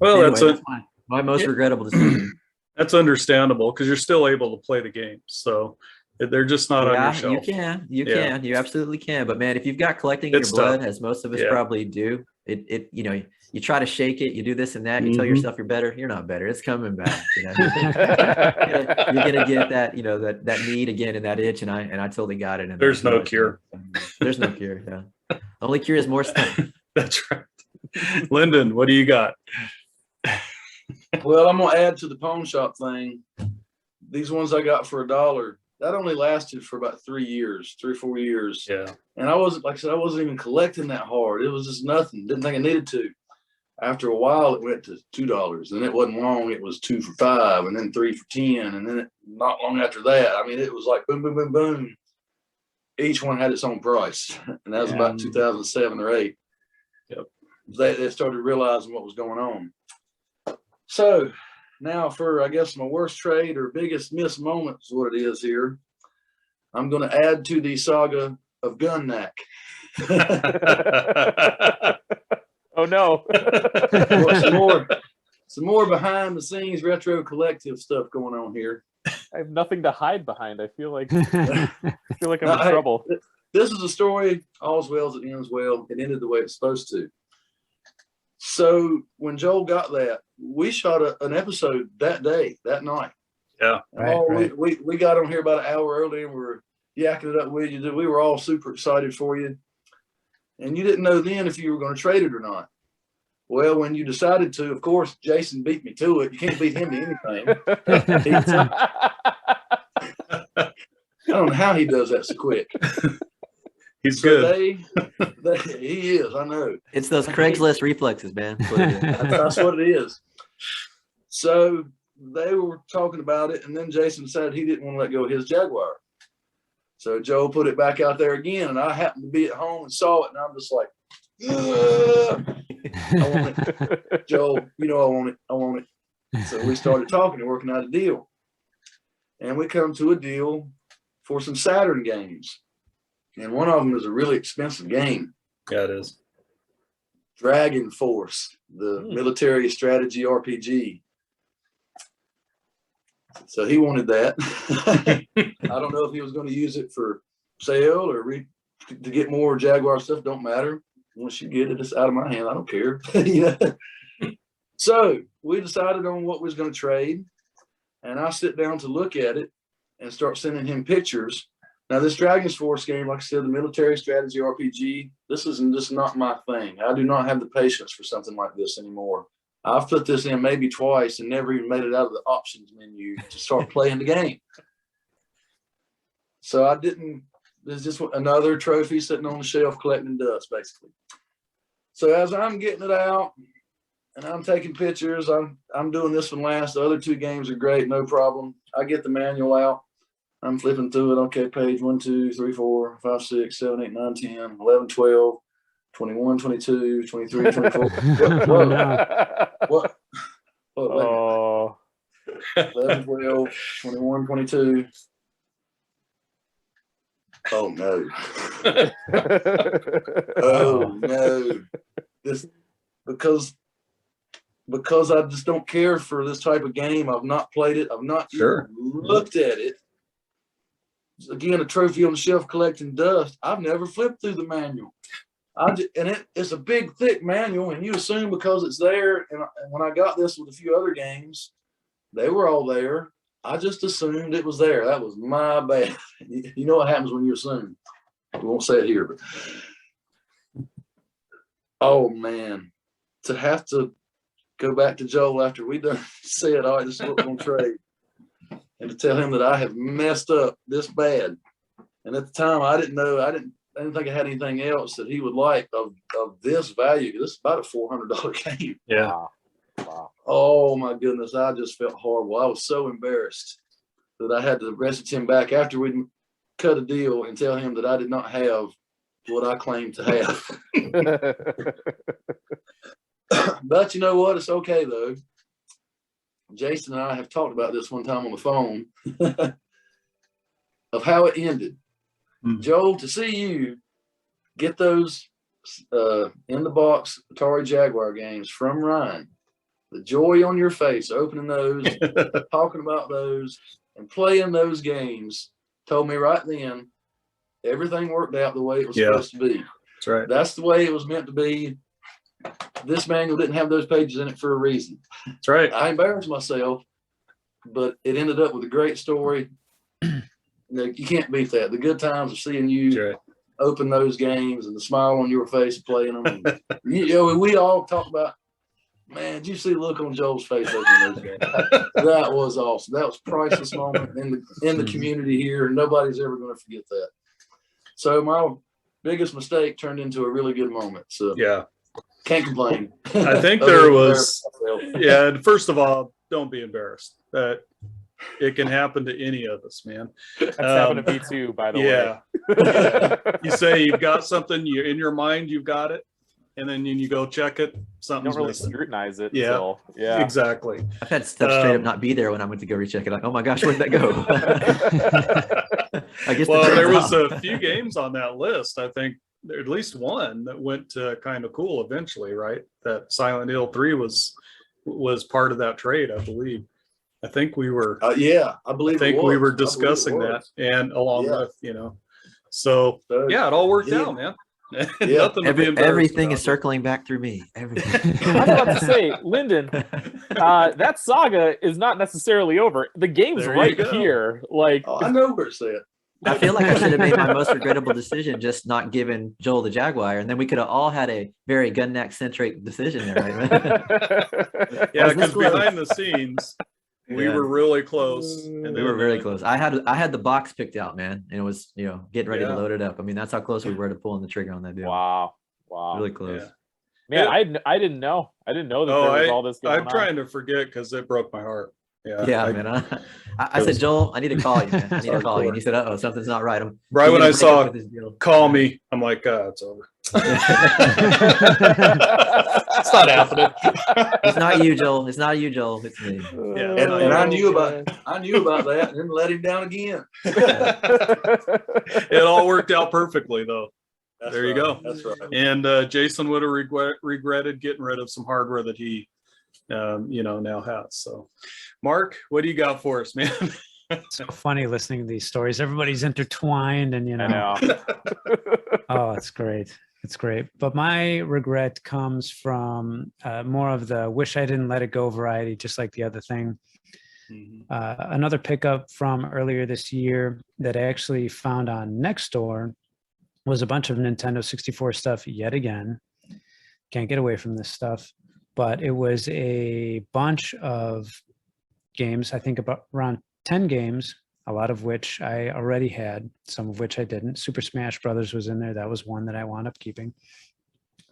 Well, anyway, that's my most regrettable decision. That's understandable because you're still able to play the games. So they're just not on your shelf. You can, you absolutely can. But man, if you've got collecting in your blood, as most of us probably do, you try to shake it, you do this and that, you tell yourself you're better, you're not better. It's coming back. You're gonna get that, that need again and that itch, and I totally got it. And there's no cure. There's no cure. Yeah. The only cure is more stuff. That's right. Lyndon, what do you got? Well, I'm gonna add to the pawn shop thing. These ones I got for $1. That only lasted for about 3 or 4 years. Yeah. And I wasn't even collecting that hard. It was just nothing. Didn't think I needed to. After a while, it went to $2. And it wasn't long. It was 2 for $5, and then 3 for 10. And then not long after that, it was like boom, boom, boom, boom. Each one had its own price. And that was about 2007 or 8. Yep. They started realizing what was going on. So now for, I guess, my worst trade or biggest miss moment is what it is here. I'm going to add to the saga of Gun Knack. Oh no. some more behind the scenes retro collective stuff going on here. I have nothing to hide behind. I feel like I'm in trouble. This is a story, all's well as it ends well. It ended the way it's supposed to. So when Joel got that, we shot an episode that night. Yeah. Right. We got on here about an hour early and we were yakking it up with you. We were all super excited for you. And you didn't know then if you were going to trade it or not. Well, when you decided to, of course, Jason beat me to it. You can't beat him to anything. I don't know how he does that so quick. He's good. He is, I know. It's those Craigslist reflexes, man. That's what it is. So they were talking about it, and then Jason decided he didn't want to let go of his Jaguar. So Joe put it back out there again, and I happened to be at home and saw it, and I'm just like, I want it. Joe, I want it. So we started talking and working out a deal. And we come to a deal for some Saturn games. And one of them is a really expensive game. Yeah, it is. Dragon Force, the military strategy RPG. So he wanted that. I don't know if he was going to use it for sale or to get more Jaguar stuff. Don't matter. Once you get it, it's out of my hand. I don't care. So we decided on what we was going to trade. And I sit down to look at it and start sending him pictures. Now, this Dragon's Force game, like I said, the military strategy RPG, this is just not my thing. I do not have the patience for something like this anymore. I've put this in maybe twice and never even made it out of the options menu to start playing the game. So I didn't, there's just another trophy sitting on the shelf collecting dust, basically. So as I'm getting it out and I'm taking pictures, I'm doing this one last. The other two games are great, no problem. I get the manual out. I'm flipping through it. Okay, page 1, 2, 3, 4, 5, 6, 7, 8, 9, 10, 11, 12, 21, 22, 23, 24. What? Oh. 11, 12, 21, 22. Oh, no. Oh, no. This, because I just don't care for this type of game. I've not played it. I've not even looked at it. Again, a trophy on the shelf collecting dust. I've never flipped through the manual. It's a big, thick manual, and you assume because it's there. And when I got this with a few other games, they were all there. I just assumed it was there. That was my bad. You know what happens when you assume. We won't say it here, but Oh man, to have to go back to Joel after we done said, all right, this is what we're gonna trade, and to tell him that I have messed up this bad. And at the time, I didn't think I had anything else that he would like of this value. This is about a $400 game. Yeah. Wow. Oh my goodness, I just felt horrible. I was so embarrassed that I had to message him back after we'd cut a deal and tell him that I did not have what I claimed to have. But you know what? It's okay though. Jason and I have talked about this one time on the phone of how it ended. Joel, to see you get those in the box Atari Jaguar games from Ryan, the joy on your face opening those, talking about those, and playing those games told me right then everything worked out the way it was supposed to be. That's right. That's the way it was meant to be. This manual didn't have those pages in it for a reason. That's right. I embarrassed myself, but it ended up with a great story. You can't beat that. The good times of seeing you open those games and the smile on your face playing them. And, we all talk about, man, did you see the look on Joel's face opening those games? That was awesome. That was a priceless moment in the community here. Nobody's ever going to forget that. So my biggest mistake turned into a really good moment. So can't complain. I think there was, first of all, don't be embarrassed. It can happen to any of us, man. That's happened to me too, by the way. You say you've got something, you in your mind, you've got it, and then you go check it, something's don't really missing. scrutinize it. Yeah, until, exactly. I've had stuff straight up not be there when I went to go recheck it. Like, oh my gosh, where'd that go? I guess. Well, there was a few games on that list. I think at least one that went kind of cool eventually, right? That Silent Hill 3 was part of that trade, I believe. I think we were. I believe. I think we were discussing that, and along with So it all worked out, man. Nothing to be embarrassed everything about. is circling back through me. Everything. I was about to say, Lyndon, that saga is not necessarily over. The game's right here. Like, I know where it's at. I feel like I should have made my most regrettable decision just not giving Joel the Jaguar, and then we could have all had a very gun neck centric decision there, right? Yeah, because behind the scenes, we were really close. And we were very close. I had the box picked out, man, and it was getting ready to load it up. I mean, that's how close we were to pulling the trigger on that deal. Wow, really close. Man, I didn't know. I didn't know that there was all this going on. I'm trying to forget because it broke my heart. Man. I said, Joel, I need to call you, man. I need to call you. And he said, uh-oh, something's not right. Right when I saw call me, I'm like, it's over. It's not happening. It's not you, Joel. It's not you, Joel. It's me. Yeah, and I knew about that and then let him down again. It all worked out perfectly, though. There you go. That's right. And Jason would have regretted getting rid of some hardware that he now has. So Mark, what do you got for us, man? It's so funny listening to these stories. Everybody's intertwined, and I know. Oh, it's great. It's great. But my regret comes from more of the wish I didn't let it go variety, just like the other thing. Another pickup from earlier this year that I actually found on Nextdoor was a bunch of Nintendo 64 stuff yet again. Can't get away from this stuff. But it was a bunch of games, I think about around 10 games, a lot of which I already had, some of which I didn't. Super Smash Brothers was in there. That was one that I wound up keeping.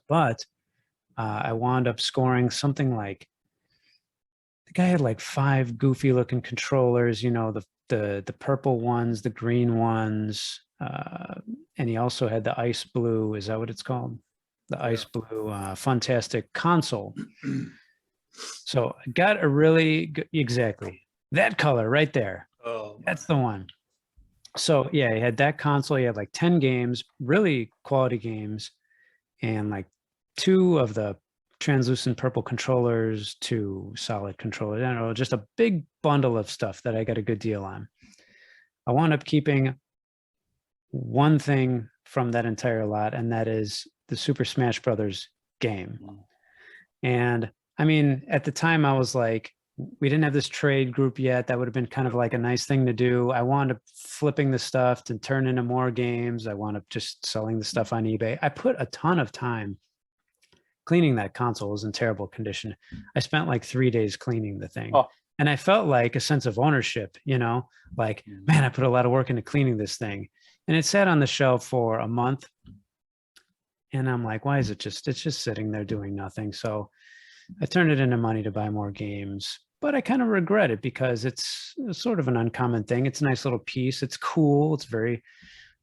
But I wound up scoring something like, the guy had like 5 goofy looking controllers, the purple ones, the green ones, and he also had the ice blue. Is that what it's called? The ice blue fantastic console. So I got a really good, exactly that color right there. Oh, that's the one. So yeah, he had that console. He had like 10 games, really quality games, and like 2 of the translucent purple controllers, 2 solid controllers. I don't know, just a big bundle of stuff that I got a good deal on. I wound up keeping one thing from that entire lot, and that is the Super Smash Brothers game. And I mean, at the time I was like, we didn't have this trade group yet. That would have been kind of like a nice thing to do. I wound up flipping the stuff to turn into more games. I wound up just selling the stuff on eBay. I put a ton of time cleaning that console was in terrible condition. I spent like 3 days cleaning the thing. Oh. And I felt like a sense of ownership, you know, like, man, I put a lot of work into cleaning this thing. And it sat on the shelf for a month. And I'm like, why is it's just sitting there doing nothing? So I turned it into money to buy more games, but I kind of regret it because it's sort of an uncommon thing. It's a nice little piece. It's cool. It's very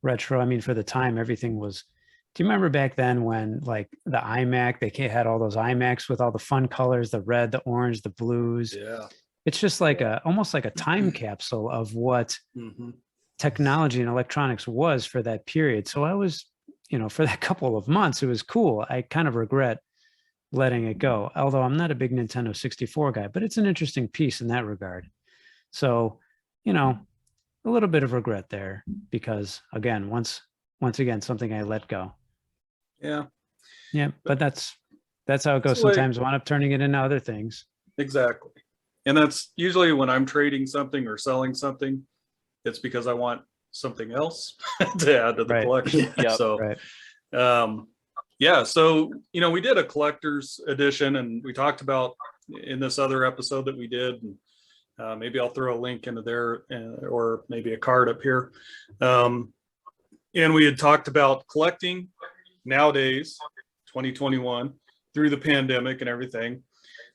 retro. I mean, for the time, everything was. Do you remember back then when like the iMac, they had all those iMacs with all the fun colors, the red, the orange, the blues. Yeah. It's just like almost like a time capsule of what technology and electronics was for that period. So I was, you know, for that couple of months, it was cool. I kind of regret letting it go. Although I'm not a big Nintendo 64 guy, but it's an interesting piece in that regard. So, you know, a little bit of regret there because again, once again, something I let go. Yeah. Yeah. But that's how it goes. So, like, sometimes I wind up turning it into other things. Exactly. And that's usually when I'm trading something or selling something, it's because I want something else to add to the collection. Yep. So, yeah. So, you know, we did a collector's edition and we talked about in this other episode that we did, and maybe I'll throw a link into there or maybe a card up here. And we had talked about collecting nowadays, 2021, through the pandemic and everything.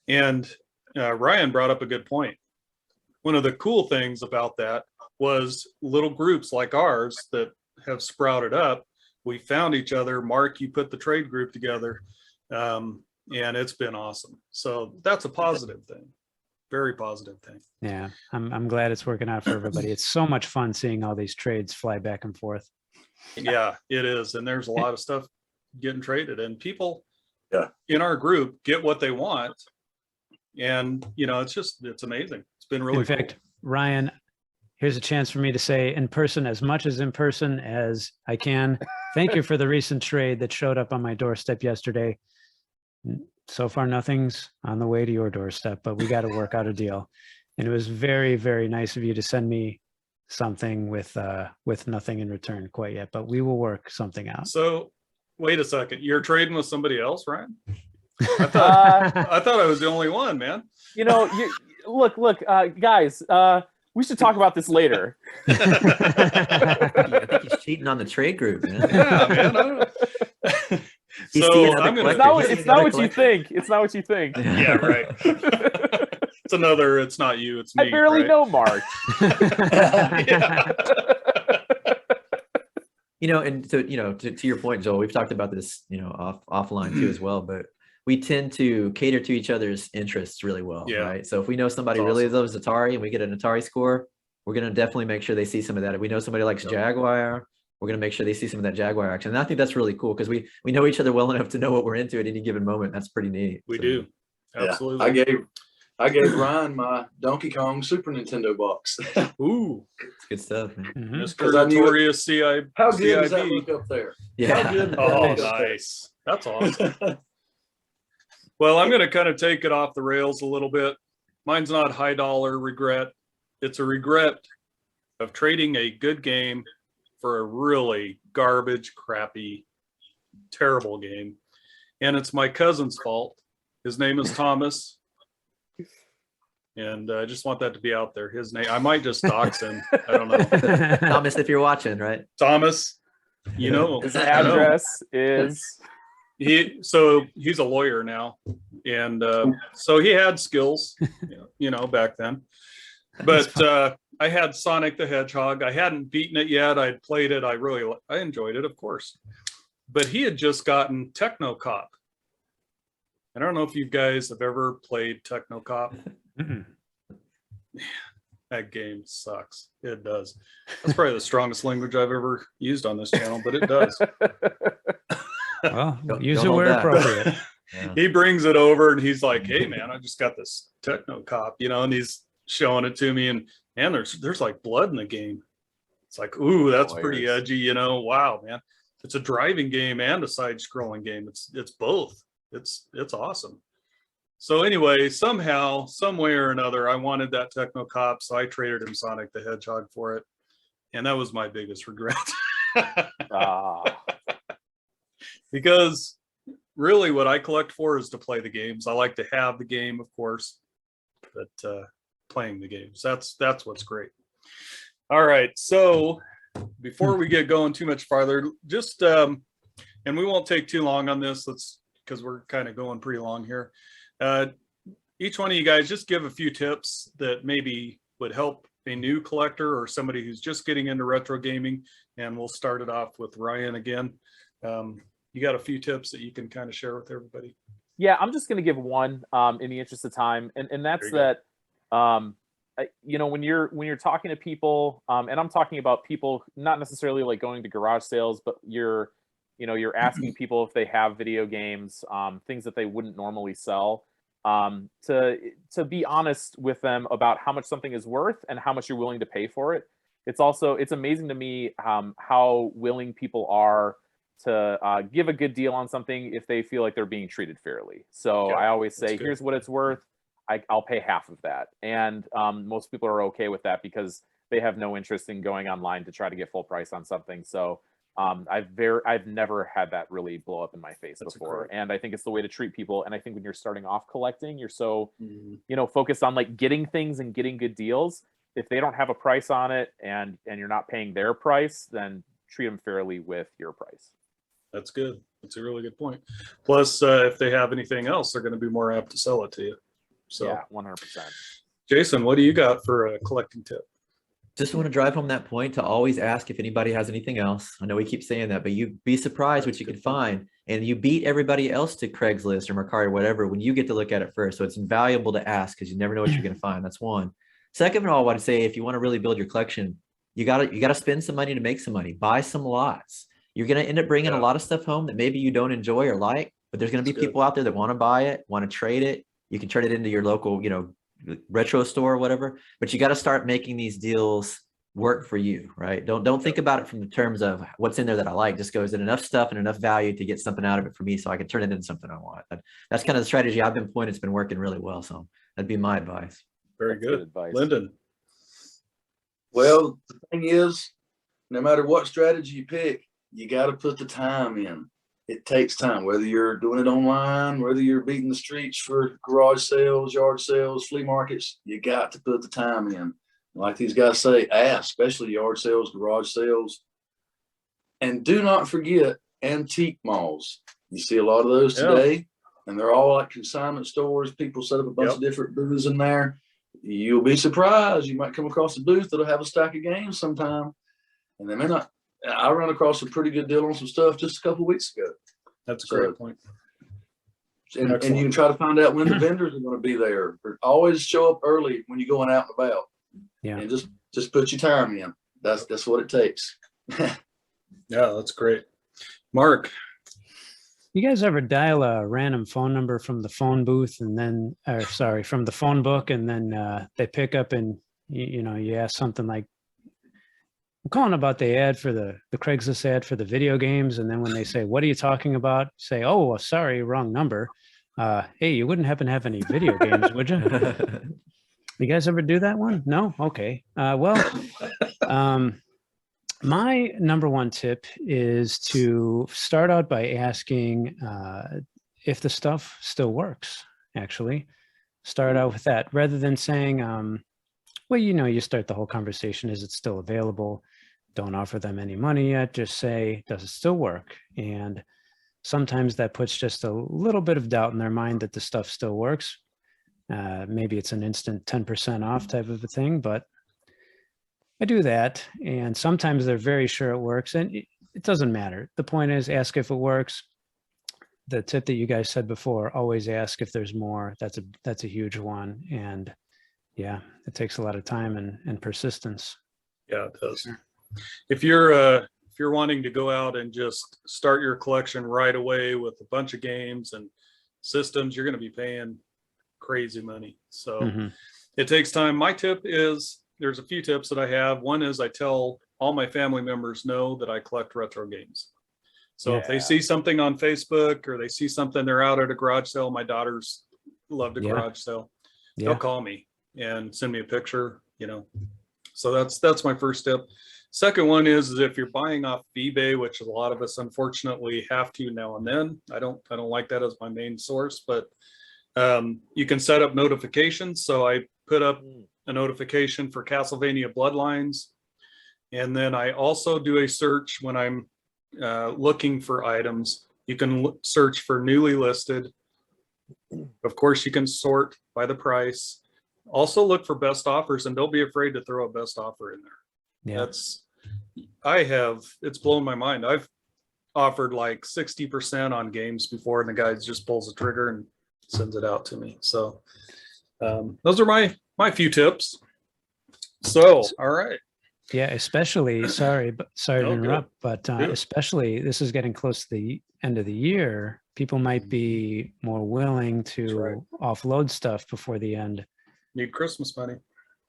And Ryan brought up a good point. One of the cool things about that was little groups like ours that have sprouted up. We found each other. Mark, you put the trade group together, and it's been awesome. So that's a positive thing. Very positive thing. Yeah, I'm glad it's working out for everybody. It's so much fun seeing all these trades fly back and forth. Yeah, it is. And there's a lot of stuff getting traded, and people in our group get what they want. And, you know, it's amazing. It's been really cool. In fact, Ryan, here's a chance for me to say in person, as much as in person as I can, thank you for the recent trade that showed up on my doorstep yesterday. So far, nothing's on the way to your doorstep, but we got to work out a deal. And it was very, very nice of you to send me something with nothing in return quite yet, but we will work something out. So wait a second, you're trading with somebody else, Ryan? I thought I was the only one, man. You know, look, guys, we should talk about this later. I think he's cheating on the trade group, man. Yeah, man. So it's not what you think. It's not what you think. Yeah, right. It's not you, it's me. I barely know Mark. Yeah. You know, and to your point, Joel, we've talked about this, you know, offline too as well, but we tend to cater to each other's interests really well, right? So if we know somebody really loves Atari and we get an Atari score, we're going to definitely make sure they see some of that. If we know somebody likes Jaguar, we're going to make sure they see some of that Jaguar action. And I think that's really cool because we know each other well enough to know what we're into at any given moment. That's pretty neat. We do. Absolutely. Yeah. I gave Ryan my Donkey Kong Super Nintendo box. Ooh, it's good stuff, man. Mr. Notorious CI. How good does that look up there? Yeah. Oh, nice. That's awesome. Well, I'm going to kind of take it off the rails a little bit. Mine's not high dollar regret. It's a regret of trading a good game for a really garbage, crappy, terrible game. And it's my cousin's fault. His name is Thomas. And I just want that to be out there. His name, I might just dox him. I don't know. Thomas, if you're watching, right? Thomas, you know. His address is... He's a lawyer now. And so he had skills, you know, back then. But I had Sonic the Hedgehog. I hadn't beaten it yet. I'd played it. I enjoyed it, of course. But he had just gotten Techno Cop. I don't know if you guys have ever played Techno Cop. That game sucks. It does. That's probably the strongest language I've ever used on this channel, but it does. Well, use it where appropriate. Yeah. He brings it over and he's like, "Hey man, I just got this Techno Cop," you know, and he's showing it to me, and there's like blood in the game. It's like, ooh, that's pretty edgy, you know. Wow, man. It's a driving game and a side-scrolling game. It's both. It's awesome. So anyway, somehow, some way or another, I wanted that Techno Cop, so I traded him Sonic the Hedgehog for it. And that was my biggest regret. Because really what I collect for is to play the games. I like to have the game, of course, but playing the games, that's what's great. All right, so before we get going too much farther, just and we won't take too long on this, because we're kind of going pretty long here. Each one of you guys just give a few tips that maybe would help a new collector or somebody who's just getting into retro gaming, and we'll start it off with Ryan again. You got a few tips that you can kind of share with everybody? Yeah, I'm just going to give one in the interest of time, and that's that. You know, when you're talking to people, and I'm talking about people not necessarily like going to garage sales, but you're asking people if they have video games, things that they wouldn't normally sell. To be honest with them about how much something is worth and how much you're willing to pay for it. It's amazing to me how willing people are to give a good deal on something if they feel like they're being treated fairly. So I always say, here's what it's worth. I'll pay half of that. And most people are okay with that because they have no interest in going online to try to get full price on something. So I've never had that really blow up in my face before. And I think it's the way to treat people. And I think when you're starting off collecting, you're so, focused on like getting things and getting good deals. If they don't have a price on it and you're not paying their price, then treat them fairly with your price. That's good. That's a really good point. Plus, if they have anything else, they're going to be more apt to sell it to you. So yeah, 100%. Jason, what do you got for a collecting tip? Just want to drive home that point to always ask if anybody has anything else. I know we keep saying that, but you'd be surprised what you can find. And you beat everybody else to Craigslist or Mercari or whatever when you get to look at it first. So it's invaluable to ask because you never know what you're going to find. That's one. Second of all, I would say if you want to really build your collection, you gotta spend some money to make some money. Buy some lots. You're going to end up bringing a lot of stuff home that maybe you don't enjoy or like, but there's going to be people out there that want to buy it, want to trade it. You can turn it into your local, retro store or whatever, but you got to start making these deals work for you, right? Don't think about it from the terms of what's in there that I like. Just goes in enough stuff and enough value to get something out of it for me so I can turn it into something I want. That's kind of the strategy I've been employing. It's been working really well. So that'd be my advice. Very good advice. Lyndon. Well, the thing is, no matter what strategy you pick, you got to put the time in. It takes time, whether you're doing it online, whether you're beating the streets for garage sales, yard sales, flea markets, you got to put the time in. Like these guys say, ask, especially yard sales, garage sales. And do not forget antique malls. You see a lot of those today, and they're all like consignment stores. People set up a bunch of different booths in there. You'll be surprised. You might come across a booth that'll have a stack of games sometime, and they may not. I ran across a pretty good deal on some stuff just a couple of weeks ago. That's a great point. And you can try to find out when the vendors are going to be there. Always show up early when you're going out and about. Yeah. And just put your time in. That's what it takes. Yeah, that's great. Mark. You guys ever dial a random phone number from the phone booth and then, from the phone book, and then they pick up and you ask something like, I'm calling about the ad for the Craigslist ad for the video games. And then when they say, what are you talking about? Say, oh, sorry, wrong number. Hey, you wouldn't happen to have any video games, would you? You guys ever do that one? No? Okay. My number one tip is to start out by asking if the stuff still works, actually. Start out with that rather than saying, well, you start the whole conversation. Is it still available? Don't offer them any money yet. Just say, does it still work? And sometimes that puts just a little bit of doubt in their mind that the stuff still works. Maybe it's an instant 10% off type of a thing, but I do that. And sometimes they're very sure it works, and it doesn't matter. The point is, ask if it works. The tip that you guys said before, always ask if there's more. That's a huge one. And yeah, it takes a lot of time and persistence. Yeah, it does. If you're wanting to go out and just start your collection right away with a bunch of games and systems, you're going to be paying crazy money. So it takes time. My tip is, there's a few tips that I have. One is I tell all my family members know that I collect retro games. So if they see something on Facebook or they see something, they're out at a garage sale. My daughters love to garage sale. They'll call me and send me a picture, So that's my first tip. Second one is if you're buying off eBay, which a lot of us unfortunately have to now and then. I don't like that as my main source, but you can set up notifications. So I put up a notification for Castlevania Bloodlines, and then I also do a search when I'm looking for items. You can search for newly listed. Of course, you can sort by the price. Also look for best offers, and don't be afraid to throw a best offer in there. Yeah. It's blown my mind. I've offered like 60% on games before, and the guy just pulls the trigger and sends it out to me. So those are my few tips. So, all right. Yeah, especially sorry to interrupt, but Good. especially this is getting close to the end of the year. People might be more willing to right. offload stuff before the end. Need Christmas money.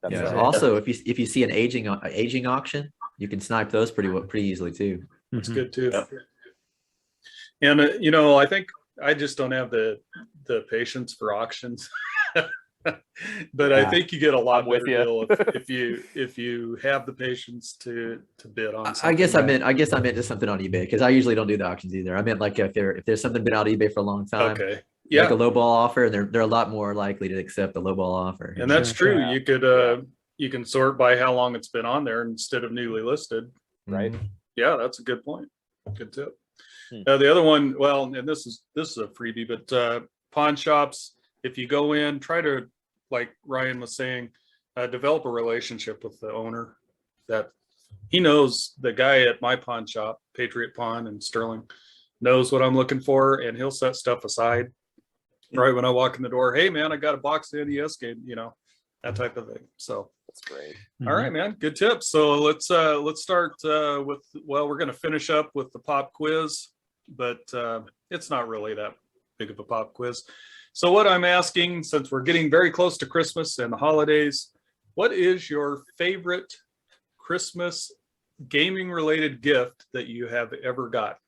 That's Yeah. right. Also, if you see an aging auction, you can snipe those pretty easily too. That's Mhm. good too. Yeah. And I think I just don't have the patience for auctions. But I Yeah. think you get a lot I'm with better you. deal if you have the patience to bid on something. I guess I meant just something on eBay, because I usually don't do the auctions either. I meant like if there's something been on eBay for a long time, Okay. like Yeah. a lowball offer, and they're a lot more likely to accept a lowball offer. And that's Sure, true. sure. You could you can sort by how long it's been on there instead of newly listed. Right. Mhm. Yeah, that's a good point. Good tip. Hmm. The other one, well, and this is a freebie, but pawn shops, if you go in, try to, like Ryan was saying, develop a relationship with the owner, that he knows the guy at my pawn shop, Patriot Pawn in Sterling, knows what I'm looking for, and he'll set stuff aside right when I walk in the door. Hey man, I got a box of NES game, that type of thing. So That's great. all right, man, good tips. So let's start with, well, we're going to finish up with the pop quiz, but it's not really that big of a pop quiz. So what I'm asking, since we're getting very close to Christmas and the holidays, what is your favorite Christmas gaming related gift that you have ever got?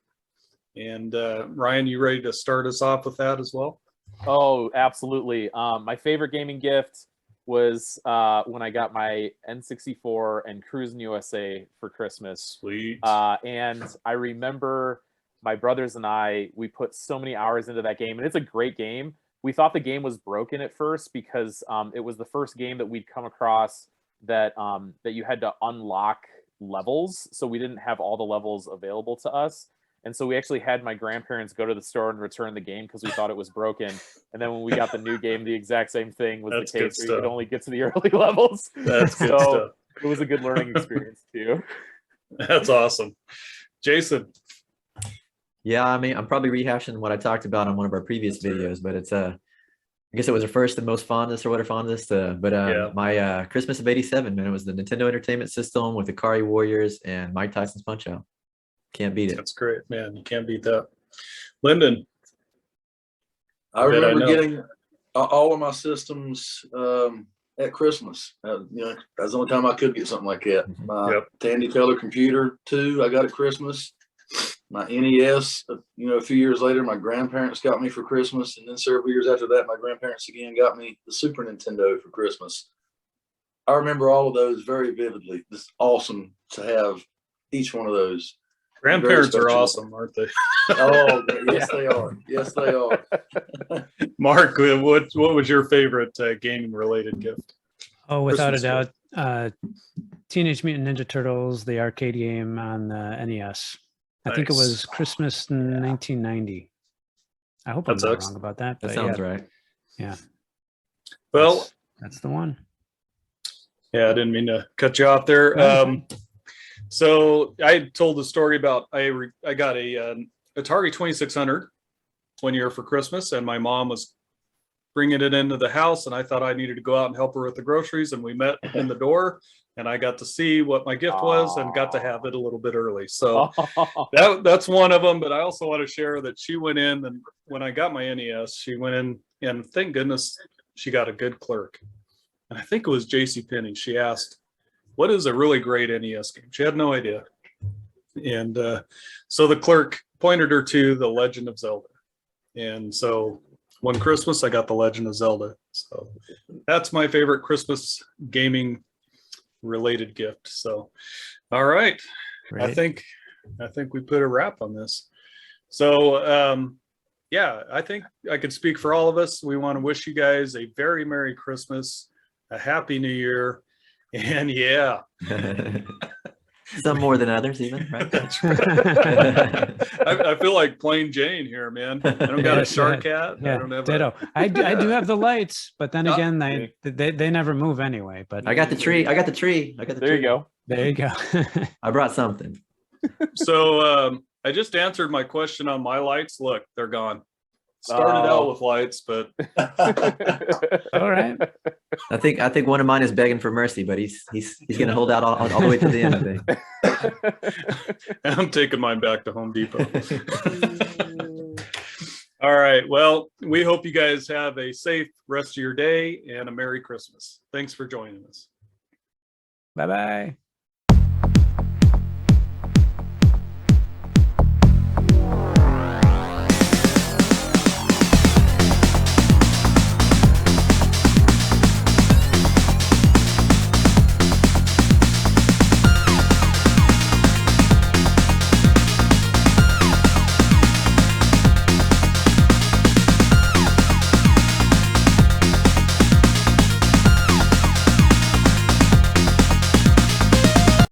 And Ryan, you ready to start us off with that as well? Oh, absolutely. My favorite gaming gift was when I got my N64 and Cruisin' USA for Christmas. Sweet. And I remember my brothers and we put so many hours into that game, and it's a great game. We thought the game was broken at first because it was the first game that we'd come across that you had to unlock levels. So we didn't have all the levels available to us. And so we actually had my grandparents go to the store and return the game because we thought it was broken. And then when we got the new game, the exact same thing was That's the case. good Where you could stuff. only get to the early levels. That's good So stuff. it was a good learning experience too. That's awesome. Jason. Yeah, I mean, I'm probably rehashing what I talked about on one of our previous videos, but it's I guess it was the first and most fondest or whatever fondest. Yeah. My Christmas of '87, man, it was the Nintendo Entertainment System with the Akari Warriors and Mike Tyson's Punch Out. Can't beat it. That's great, man. You can't beat that. Lyndon. I bet I remember know. getting all of my systems at Christmas. That's the only time I could get something like that. My Yep. Tandy Color computer too, I got at Christmas. My NES, a few years later, my grandparents got me for Christmas, and then several years after that, my grandparents again got me the Super Nintendo for Christmas. I remember all of those very vividly. It's awesome to have each one of those. Grandparents are special. awesome, aren't they? Oh, yes, they are. Yes, they are. Mark, what was your favorite gaming related gift? Oh, without a Christmas doubt, Teenage Mutant Ninja Turtles, the arcade game on the NES. I think it Nice. was Christmas 1990. I hope That's I'm not excellent. wrong about that. That but sounds yeah, right. Yeah. Well, That's the one. yeah, I didn't mean to cut you off there. No, So I told the story about I got a Atari 2600 one year for Christmas, and my mom was bringing it into the house, and I thought I needed to go out and help her with the groceries, and we met in the door, and I got to see what my gift was and got to have it a little bit early. So that's one of them. But I also want to share that she went in, and when I got my NES, she went in, and thank goodness she got a good clerk. And I think it was JCPenney. She asked, what is a really great NES game? She had no idea. And so the clerk pointed her to The Legend of Zelda. And so one Christmas, I got The Legend of Zelda. So that's my favorite Christmas gaming related gift. So All right. Right? I think we put a wrap on this. So yeah, I think I could speak for all of us. We want to wish you guys a very Merry Christmas, a Happy New Year, and yeah. Some more than others, even, right? That's right. I feel like plain Jane here, man. I don't got a shark hat. Yeah, I don't have ditto. I do have the lights, but then Yeah. again, they never move anyway. But I got the tree. I got the tree. There you go. there you go. I brought something. So I just answered my question on my lights. Look, they're gone. Started out with lights, but All right. I think one of mine is begging for mercy, but he's gonna hold out all the way to the end, I think. I'm taking mine back to Home Depot. All right. Well, we hope you guys have a safe rest of your day and a Merry Christmas. Thanks for joining us. Bye-bye.